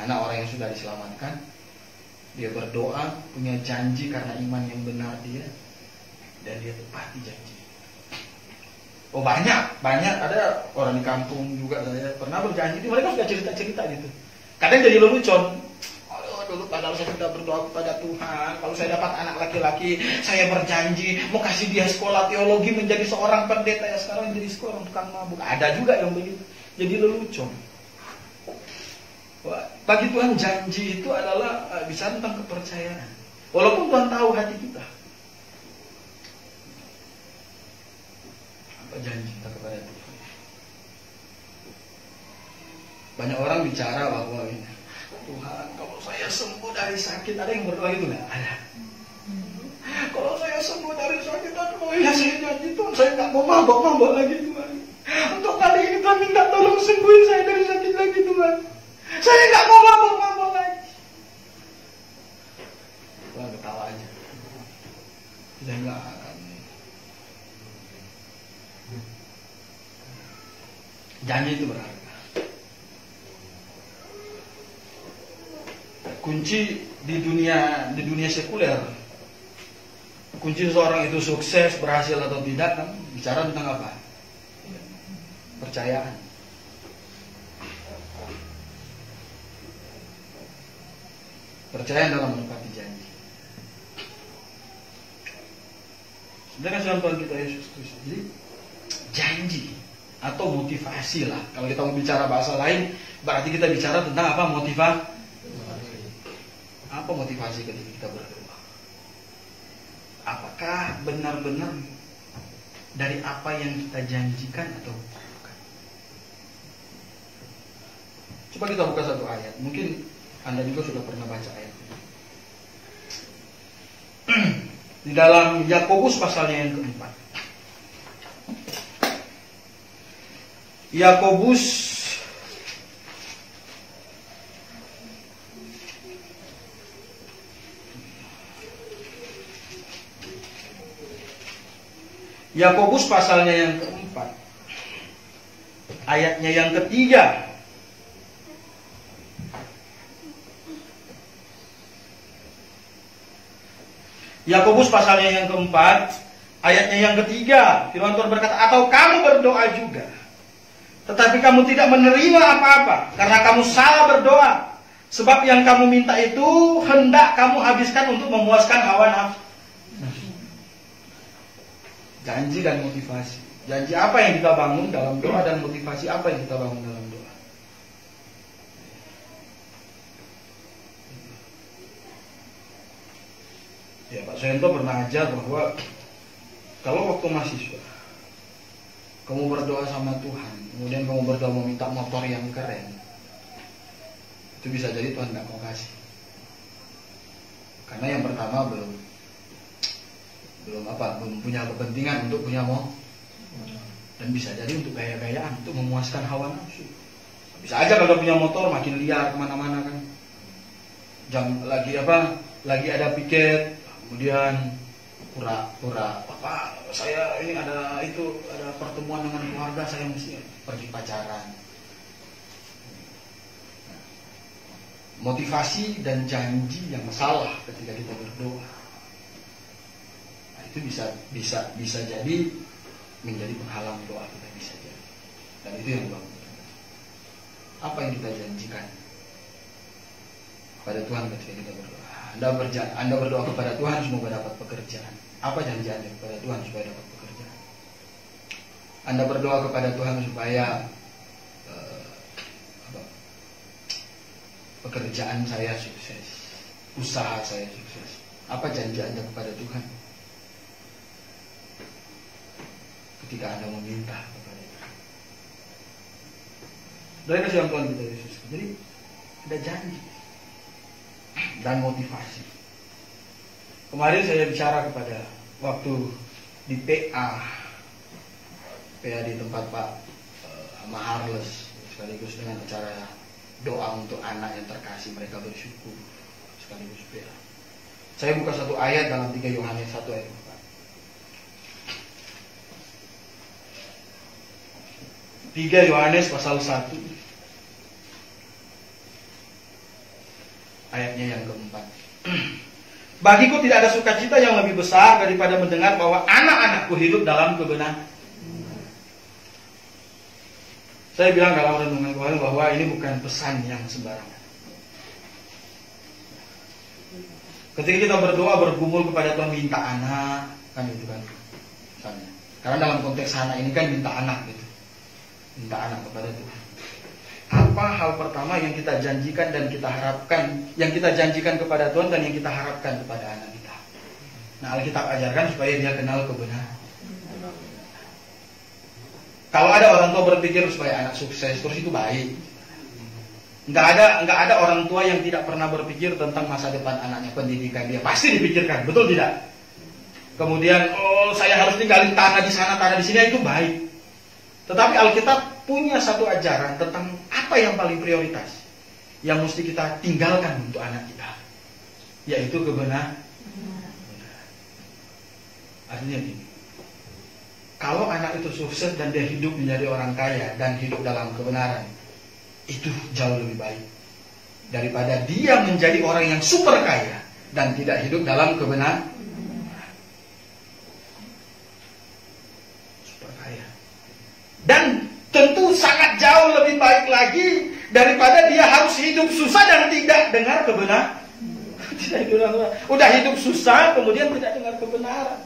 [SPEAKER 1] Hana orang yang sudah diselamatkan. Dia berdoa, punya janji karena iman yang benar dia. Dan dia tepati janji. Oh, banyak ada orang di kampung juga saya pernah berjanji. Mereka sudah cerita-cerita gitu. Kadang jadi lelucon. Dulu padahal saya sudah berdoa kepada Tuhan, kalau saya dapat anak laki-laki, saya berjanji mau kasih dia sekolah teologi menjadi seorang pendeta, ya sekarang jadi seorang tukang mabuk. Ada juga yang begitu, jadi lelucon. Bagi Tuhan janji itu adalah bicara tentang kepercayaan. Walaupun Tuhan tahu hati kita. Apa janji kita kepada Tuhan? Banyak orang bicara bahwa ini, Tuhan, kalau saya sembuh dari sakit, ada yang berdoa gitu nggak? Ada. Kalau saya sembuh dari sakit, aduh ya saya janji Tuhan, saya nggak mau mabok lagi Tuhan. Untuk kali ini Tuhan minta tolong sembuhin saya dari sakit lagi Tuhan. Saya nggak mau mabok lagi. Tuhan ketawa aja. Saya nggak akan. Janji itu berharga. Kunci di dunia sekuler, kunci seseorang itu sukses, berhasil atau tidak kan bicara tentang apa? Percayaan. Percaya dalam menepati janji. Sebenarnya kan Tuhan kita Yesus Kristus. Jadi janji atau motivasi lah. Kalau kita mau bicara bahasa lain, berarti kita bicara tentang apa? Motivasi. Apa motivasi ketika kita berdoa? Apakah benar-benar dari apa yang kita janjikan atau bukan? Coba kita buka satu ayat. Mungkin Anda juga sudah pernah baca ayat ini. Di dalam Yakobus pasalnya yang keempat. Yakobus pasalnya yang keempat, ayatnya yang ketiga. Yakobus pasalnya yang keempat, ayatnya yang ketiga. Firman Tuhan berkata, atau kamu berdoa juga, tetapi kamu tidak menerima apa-apa, karena kamu salah berdoa. Sebab yang kamu minta itu hendak kamu habiskan untuk memuaskan hawa nafsu. Janji dan motivasi. Janji apa yang kita bangun dalam doa, dan motivasi apa yang kita bangun dalam doa. Ya, Pak Soento pernah ajar bahwa kalau waktu mahasiswa kamu berdoa sama Tuhan, kemudian kamu berdoa meminta motor yang keren, itu bisa jadi Tuhan gak mau kasih. Karena yang pertama belum punya kepentingan untuk punya motor, dan bisa jadi untuk gaya-gayaan, untuk memuaskan hawa nafsu. Bisa aja kalau punya motor makin liar kemana-mana kan. Lagi ada piket, kemudian pura-pura, Bapak, saya ini ada pertemuan dengan keluarga, saya mesti pergi pacaran. Motivasi dan janji yang salah ketika kita berdoa, nah, itu bisa jadi menjadi penghalang doa kita, bisa jadi. Dan itu yang bagus. Apa yang kita janjikan pada Tuhan ketika kita berdoa? Anda berdoa kepada Tuhan semoga dapat pekerjaan. Apa janji Anda kepada Tuhan supaya dapat pekerjaan? Anda berdoa kepada Tuhan supaya pekerjaan saya sukses, usaha saya sukses. Apa janji Anda kepada Tuhan ketika Anda meminta kepada Tuhan? Dari kasihan Tuhan kita Yesus. Jadi ada janji dan motivasi. Kemarin saya bicara kepada waktu di PA di tempat Pak Maharles, sekaligus dengan acara doa untuk anak yang terkasih, mereka bersyukur sekaligus PA. Saya buka satu ayat dalam 3 Yohanes 1 ayat 4. 3 Yohanes pasal 1 ayatnya yang keempat. Bagiku tidak ada sukacita yang lebih besar daripada mendengar bahwa anak-anakku hidup dalam kebenaran. Saya bilang dalam renungan kemarin bahwa ini bukan pesan yang sembarangan. Ketika kita berdoa bergumul kepada Tuhan minta anak, kan itu kan misalnya. Karena dalam konteks anak ini kan minta anak gitu. Minta anak kepada Tuhan. Apa hal pertama yang kita janjikan dan kita harapkan, yang kita janjikan kepada Tuhan dan yang kita harapkan kepada anak kita? Nah, Alkitab ajarkan supaya dia kenal kebenaran. Kalau ada orang tua berpikir supaya anak sukses terus itu baik. Enggak ada orang tua yang tidak pernah berpikir tentang masa depan anaknya, pendidikan dia. Pasti dipikirkan, betul tidak? Kemudian, saya harus tinggalin tanah di sana, tanah di sini, itu baik. Tetapi Alkitab punya satu ajaran tentang apa yang paling prioritas yang mesti kita tinggalkan untuk anak kita, yaitu kebenaran. Artinya gini, kalau anak itu sukses dan dia hidup menjadi orang kaya dan hidup dalam kebenaran, itu jauh lebih baik daripada dia menjadi orang yang super kaya dan tidak hidup dalam kebenaran. Super kaya. Dan tentu sangat jauh lebih baik lagi daripada dia harus hidup susah dan tidak dengar kebenaran. Udah hidup susah kemudian tidak dengar kebenaran.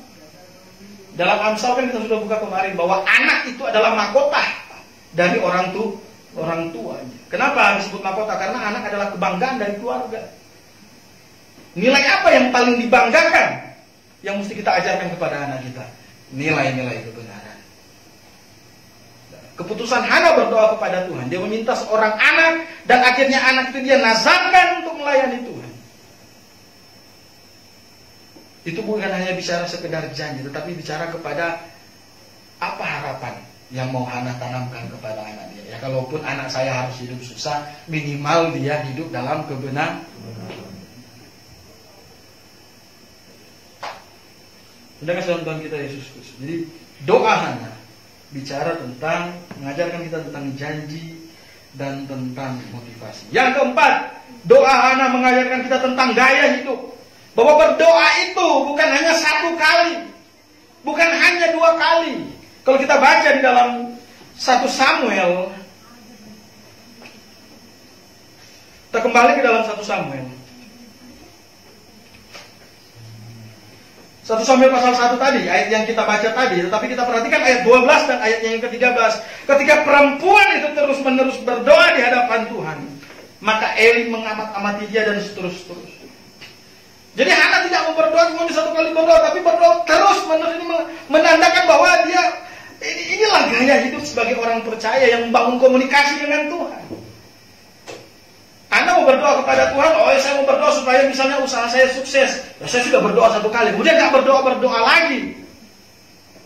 [SPEAKER 1] Dalam Amsal kan kita sudah buka kemarin bahwa anak itu adalah mahkota dari orang tuanya. Kenapa disebut mahkota? Karena anak adalah kebanggaan dari keluarga. Nilai apa yang paling dibanggakan yang mesti kita ajarkan kepada anak kita? Nilai-nilai kebenaran. Keputusan Hana berdoa kepada Tuhan. Dia meminta seorang anak dan akhirnya anak itu dia nazarkan untuk melayani Tuhan. Itu bukan hanya bicara sekedar janji, tetapi bicara kepada apa harapan yang mau Hana tanamkan kepada anak dia. Ya, kalaupun anak saya harus hidup susah, minimal dia hidup dalam kebenaran. Sudah kasih Tuhan kita Yesus Kristus. Jadi Doa Hana bicara tentang, mengajarkan kita tentang janji dan tentang motivasi. Yang keempat, doa Hana mengajarkan kita tentang gaya hidup. Bahwa berdoa itu bukan hanya satu kali, bukan hanya dua kali. Kalau kita baca di dalam 1 Samuel, kita kembali ke dalam 1 Samuel. 1 Samuel pasal 1 tadi, ayat yang kita baca tadi, tetapi kita perhatikan ayat 12 dan ayatnya yang ke-13. Ketika perempuan itu terus-menerus berdoa di hadapan Tuhan, maka Eli mengamat-amati dia dan seterus-terus. Jadi Hana tidak mau berdoa cuma satu kali berdoa, tapi berdoa terus-menerus. Ini menandakan bahwa dia, inilah gaya hidup sebagai orang percaya yang membangun komunikasi dengan Tuhan. Anda mau berdoa kepada Tuhan, saya mau berdoa supaya misalnya usaha saya sukses. Ya, saya sudah berdoa satu kali, kemudian nggak berdoa lagi.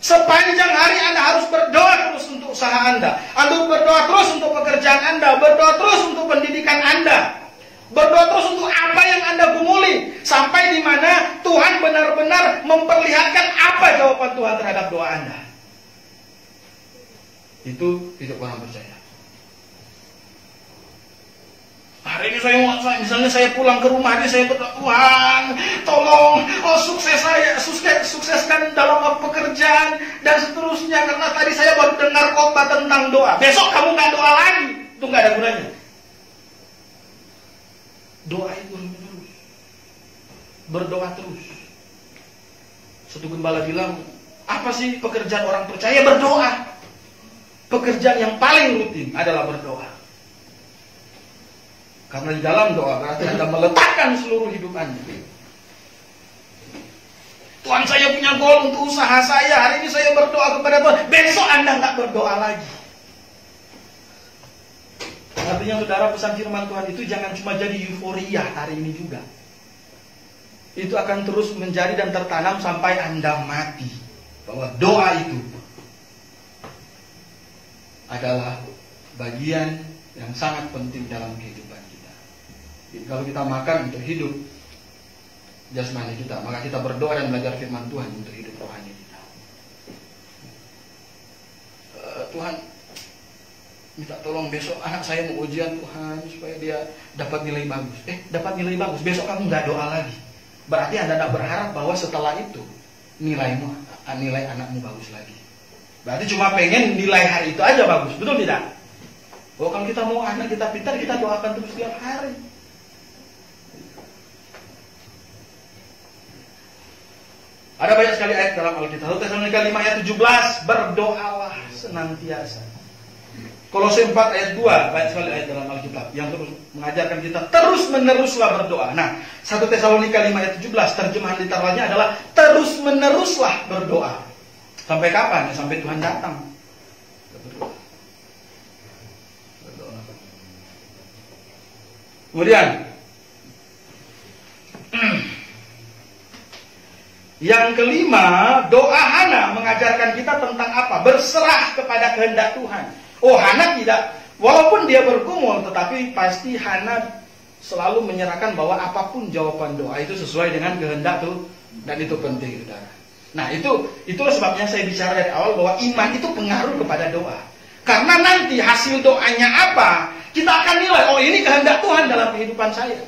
[SPEAKER 1] Sepanjang hari Anda harus berdoa terus untuk usaha Anda. Anda berdoa terus untuk pekerjaan Anda, berdoa terus untuk pendidikan Anda, berdoa terus untuk apa yang Anda gumuli, sampai di mana Tuhan benar-benar memperlihatkan apa jawaban Tuhan terhadap doa Anda. Itu hidup orang percaya. Hari ini misalnya saya pulang ke rumah ini, saya berdoa, Tuhan tolong sukseskan dalam pekerjaan dan seterusnya, karena tadi saya baru dengar khotbah tentang doa. Besok kamu nggak doa lagi, itu nggak ada gunanya. Doa itu terus, berdoa terus. Satu gembala bilang, apa sih pekerjaan orang percaya? Berdoa. Pekerjaan yang paling rutin adalah berdoa. Karena di dalam doa berarti Anda meletakkan seluruh hidup Anda. Tuhan, saya punya goal untuk usaha saya, hari ini saya berdoa kepada Tuhan. Besok Anda nggak berdoa lagi. Artinya saudara, pesan firman Tuhan itu jangan cuma jadi euforia hari ini juga. Itu akan terus menjadi dan tertanam sampai Anda mati. Bahwa doa itu adalah bagian yang sangat penting dalam kehidupan kita. Jadi kalau kita makan untuk hidup jasmani kita, maka kita berdoa dan belajar firman Tuhan untuk hidup rohani kita. Tuhan, minta tolong besok anak saya mau ujian Tuhan, supaya dia dapat nilai bagus. Dapat nilai bagus, besok kamu nggak doa lagi. Berarti Anda tidak berharap bahwa setelah itu nilai anakmu bagus lagi. Berarti cuma pengen nilai hari itu aja bagus, betul tidak? Kalau kita mau anak kita pintar, kita doakan terus setiap hari. Ada banyak sekali ayat dalam Alkitab. 1 Tesalonika 5 ayat 17, berdoalah senantiasa. Kolose 4 ayat 2, banyak sekali ayat dalam Alkitab yang terus mengajarkan kita terus meneruslah berdoa. Nah, 1 Tesalonika 5 ayat 17, terjemahan literalnya adalah terus meneruslah berdoa. Sampai kapan? Sampai Tuhan datang. Berdoa. Kemudian yang kelima, doa Hana mengajarkan kita tentang apa? Berserah kepada kehendak Tuhan. Hana tidak, walaupun dia bergumul, tetapi pasti Hana selalu menyerahkan bahwa apapun jawaban doa itu sesuai dengan kehendak Tuhan, dan itu penting, saudara. Nah, itulah sebabnya saya bicara dari awal bahwa iman itu pengaruh kepada doa. Karena nanti hasil doanya apa, kita akan nilai, ini kehendak Tuhan dalam kehidupan saya.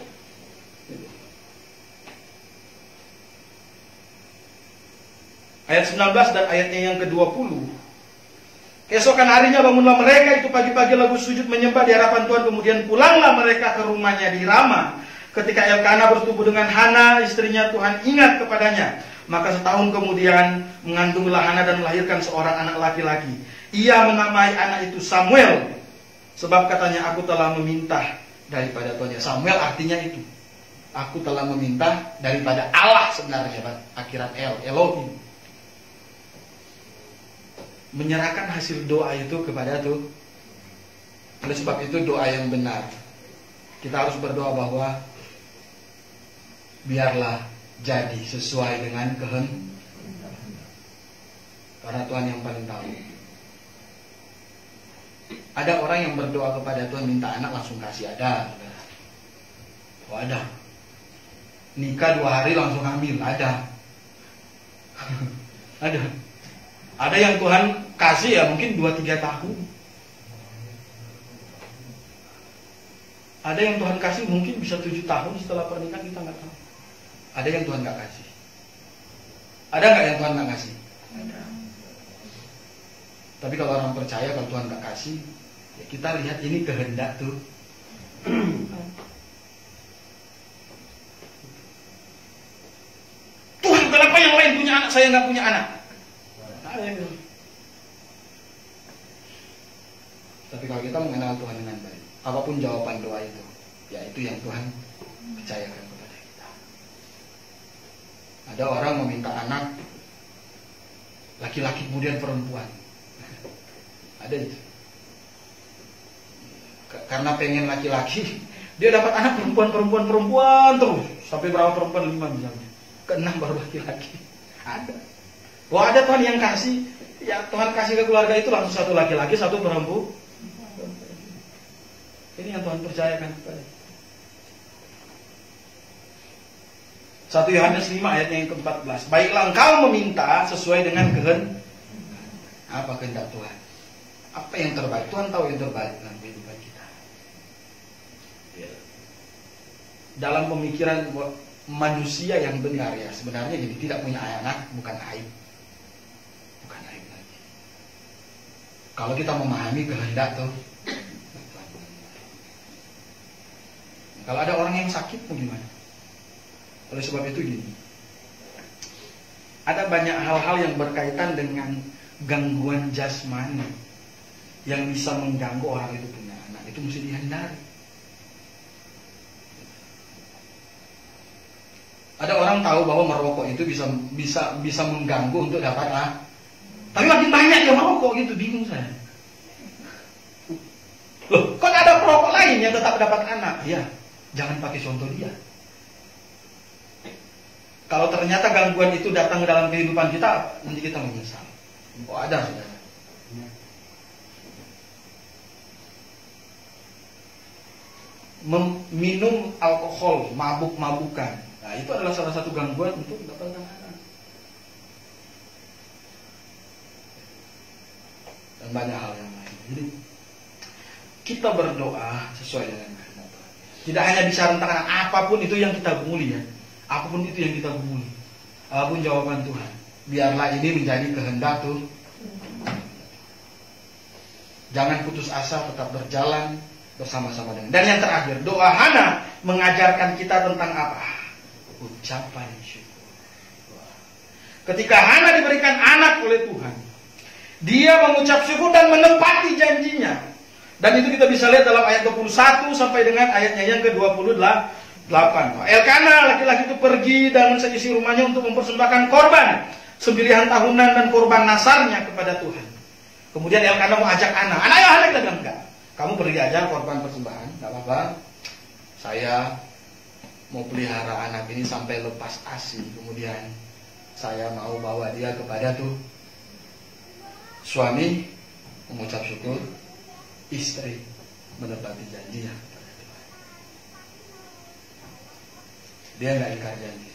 [SPEAKER 1] Ayat 19 dan ayatnya yang ke-20. Keesokan harinya bangunlah mereka itu pagi-pagi lalu sujud menyembah di hadapan Tuhan. Kemudian pulanglah mereka ke rumahnya di Rama. Ketika Elkana bertubuh dengan Hana, istrinya, Tuhan ingat kepadanya. Maka setahun kemudian mengandunglah Hana dan melahirkan seorang anak laki-laki. Ia menamai anak itu Samuel. Sebab katanya, aku telah meminta daripada Tuhan. Samuel artinya itu, aku telah meminta daripada Allah sebenarnya, akhirat Elohim. Menyerahkan hasil doa itu kepada Tuhan. Oleh sebab itu doa yang benar, kita harus berdoa bahwa biarlah jadi sesuai dengan kehendak, karena Tuhan yang paling tahu. Ada orang yang berdoa kepada Tuhan minta anak langsung kasih, ada. Ada. Nikah 2 hari langsung hamil, ada. Ada. Ada yang Tuhan kasih ya mungkin 2-3 tahun. Ada yang Tuhan kasih mungkin bisa 7 tahun setelah pernikahan, kita nggak tahu. Ada yang Tuhan nggak kasih. Ada nggak yang Tuhan nggak kasih? Ada. Tapi kalau orang percaya kalau Tuhan nggak kasih, ya kita lihat ini kehendak tuh. Tuhan, kenapa yang lain punya anak, saya nggak punya anak? Tapi kalau kita mengenal Tuhan dengan baik, apapun jawaban doa itu, ya itu yang Tuhan percayakan kepada kita. Ada orang meminta anak laki-laki kemudian perempuan. Ada itu. Karena pengen laki-laki, dia dapat anak perempuan terus. Sampai berapa perempuan? 5 misalnya. Ke-6 baru laki-laki. Ada. Wah, ada Tuhan yang kasih. Ya Tuhan kasih ke keluarga itu langsung 1 laki-laki, 1 perempuan. Ini yang Tuhan percayakan kepada kita. 1 Yohanes 5 ayatnya yang ke-14. Baiklah engkau meminta sesuai dengan kehendak. Apa kehendak Tuhan? Apa yang terbaik? Tuhan tahu yang terbaik dalam kehidupan kita. Dalam pemikiran manusia yang benar ya, sebenarnya jadi tidak punya anak bukan aib. Bukan aib lagi. Kalau kita memahami kehendak tuh. Kalau ada orang yang sakit mau gimana? Oleh sebab itu gini. Ada banyak hal-hal yang berkaitan dengan gangguan jasmani yang bisa mengganggu orang itu punya anak. Itu mesti dihindari. Ada orang tahu bahwa merokok itu bisa mengganggu untuk dapat anak. Tapi makin banyak yang merokok gitu, bingung saya. Loh, kok ada perokok lain yang tetap dapat anak? Ya, jangan pakai contoh dia. Kalau ternyata gangguan itu datang ke dalam kehidupan kita, nanti kita menyesal. Oh ada saudara. Minum alkohol, mabuk-mabukan. Nah, itu adalah salah satu gangguan untuk mendapatkan anak. Dan banyak hal yang lain. Jadi kita berdoa sesuai dengan kehendak Tuhan. Tidak hanya bicara tentang anak, apapun itu yang kita gumuli ya. Apapun itu yang kita gumuli. Apapun jawaban Tuhan. Biarlah ini menjadi kehendak Tuhan. Jangan putus asa, tetap berjalan bersama-sama dengan. Dan yang terakhir, doa Hana mengajarkan kita tentang apa? Ucapan syukur. Ketika Hana diberikan anak oleh Tuhan, dia mengucap syukur dan menepati janjinya. Dan itu kita bisa lihat dalam ayat 21 sampai dengan ayatnya yang ke-28. Elkana laki-laki itu pergi dengan seisi rumahnya untuk mempersembahkan korban sembelihan tahunan dan korban nasarnya kepada Tuhan. Kemudian Elkana mau ajak anak. Ayo Hana bilang enggak. Kamu pergi aja korban persembahan, enggak apa-apa. Saya mau pelihara anak ini sampai lepas ASI. Kemudian saya mau bawa dia kepada tuh suami, mengucap syukur, istri menepati janjinya kepada Tuhan. Dia enggak ingkar janji.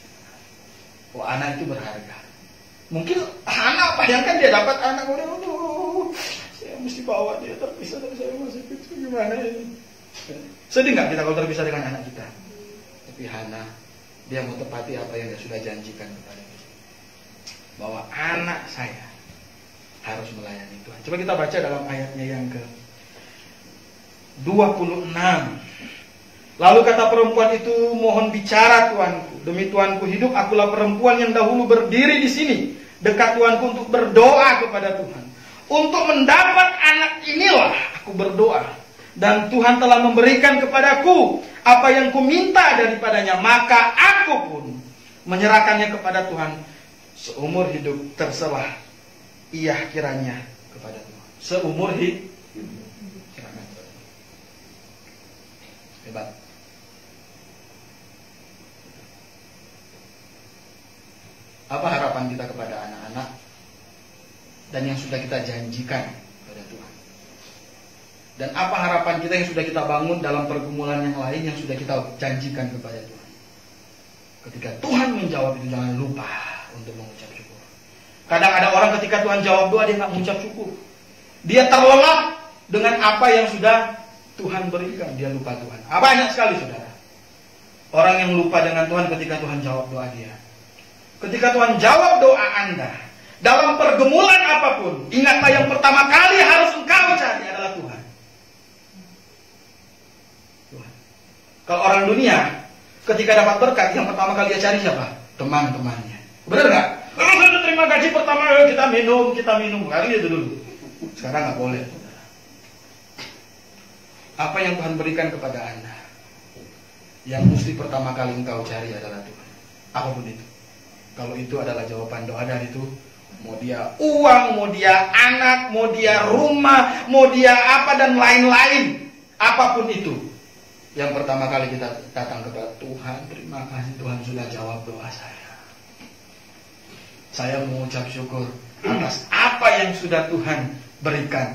[SPEAKER 1] Oh, anak itu berharga. Mungkin Hana bayangkan dia dapat anak, saya mesti bawa dia terpisah dari saya masih kecil, gimana ini? Sedih nggak kita kalau terpisah dengan anak kita? Tapi Hana, dia mau tepati apa yang dia sudah janjikan kepada kita, bahwa anak saya harus melayani Tuhan. Coba kita baca dalam ayatnya yang ke-26. Lalu kata perempuan itu, mohon bicara Tuanku, demi Tuanku hidup, akulah perempuan yang dahulu berdiri di sini dekat Tuanku untuk berdoa kepada Tuhan. Untuk mendapat anak inilah aku berdoa, dan Tuhan telah memberikan kepadaku apa yang kuminta daripadanya, maka aku pun menyerahkannya kepada Tuhan seumur hidup. Terserah ia kiranya kepada Tuhan seumur hidup. Hebat. Apa harapan kita kepada anak-anak dan yang sudah kita janjikan kepada Tuhan? Dan apa harapan kita yang sudah kita bangun dalam pergumulan yang lain yang sudah kita janjikan kepada Tuhan? Ketika Tuhan menjawab itu, jangan lupa untuk mengucap syukur. Kadang ada orang ketika Tuhan jawab doa, dia nggak mengucap syukur. Dia terlelap dengan apa yang sudah Tuhan berikan. Dia lupa Tuhan. Banyak sekali saudara, orang yang lupa dengan Tuhan ketika Tuhan jawab doa dia. Ketika Tuhan jawab doa Anda, dalam pergumulan apapun, ingatlah yang pertama kali harus engkau cari adalah Tuhan. Tuhan. Kalau orang dunia, ketika dapat berkat, yang pertama kali dia cari siapa? Teman-temannya. Benar nggak? Kalau sudah terima gaji pertama, kita minum. Kali itu dulu. Sekarang nggak boleh. Apa yang Tuhan berikan kepada Anda, yang mesti pertama kali engkau cari adalah Tuhan. Apapun itu. Kalau itu adalah jawaban doa dari itu, mau dia uang, mau dia anak, mau dia rumah, mau dia apa dan lain-lain, apapun itu, yang pertama kali kita datang kepada Tuhan, terima kasih Tuhan sudah jawab doa saya. Saya mengucap syukur atas apa yang sudah Tuhan berikan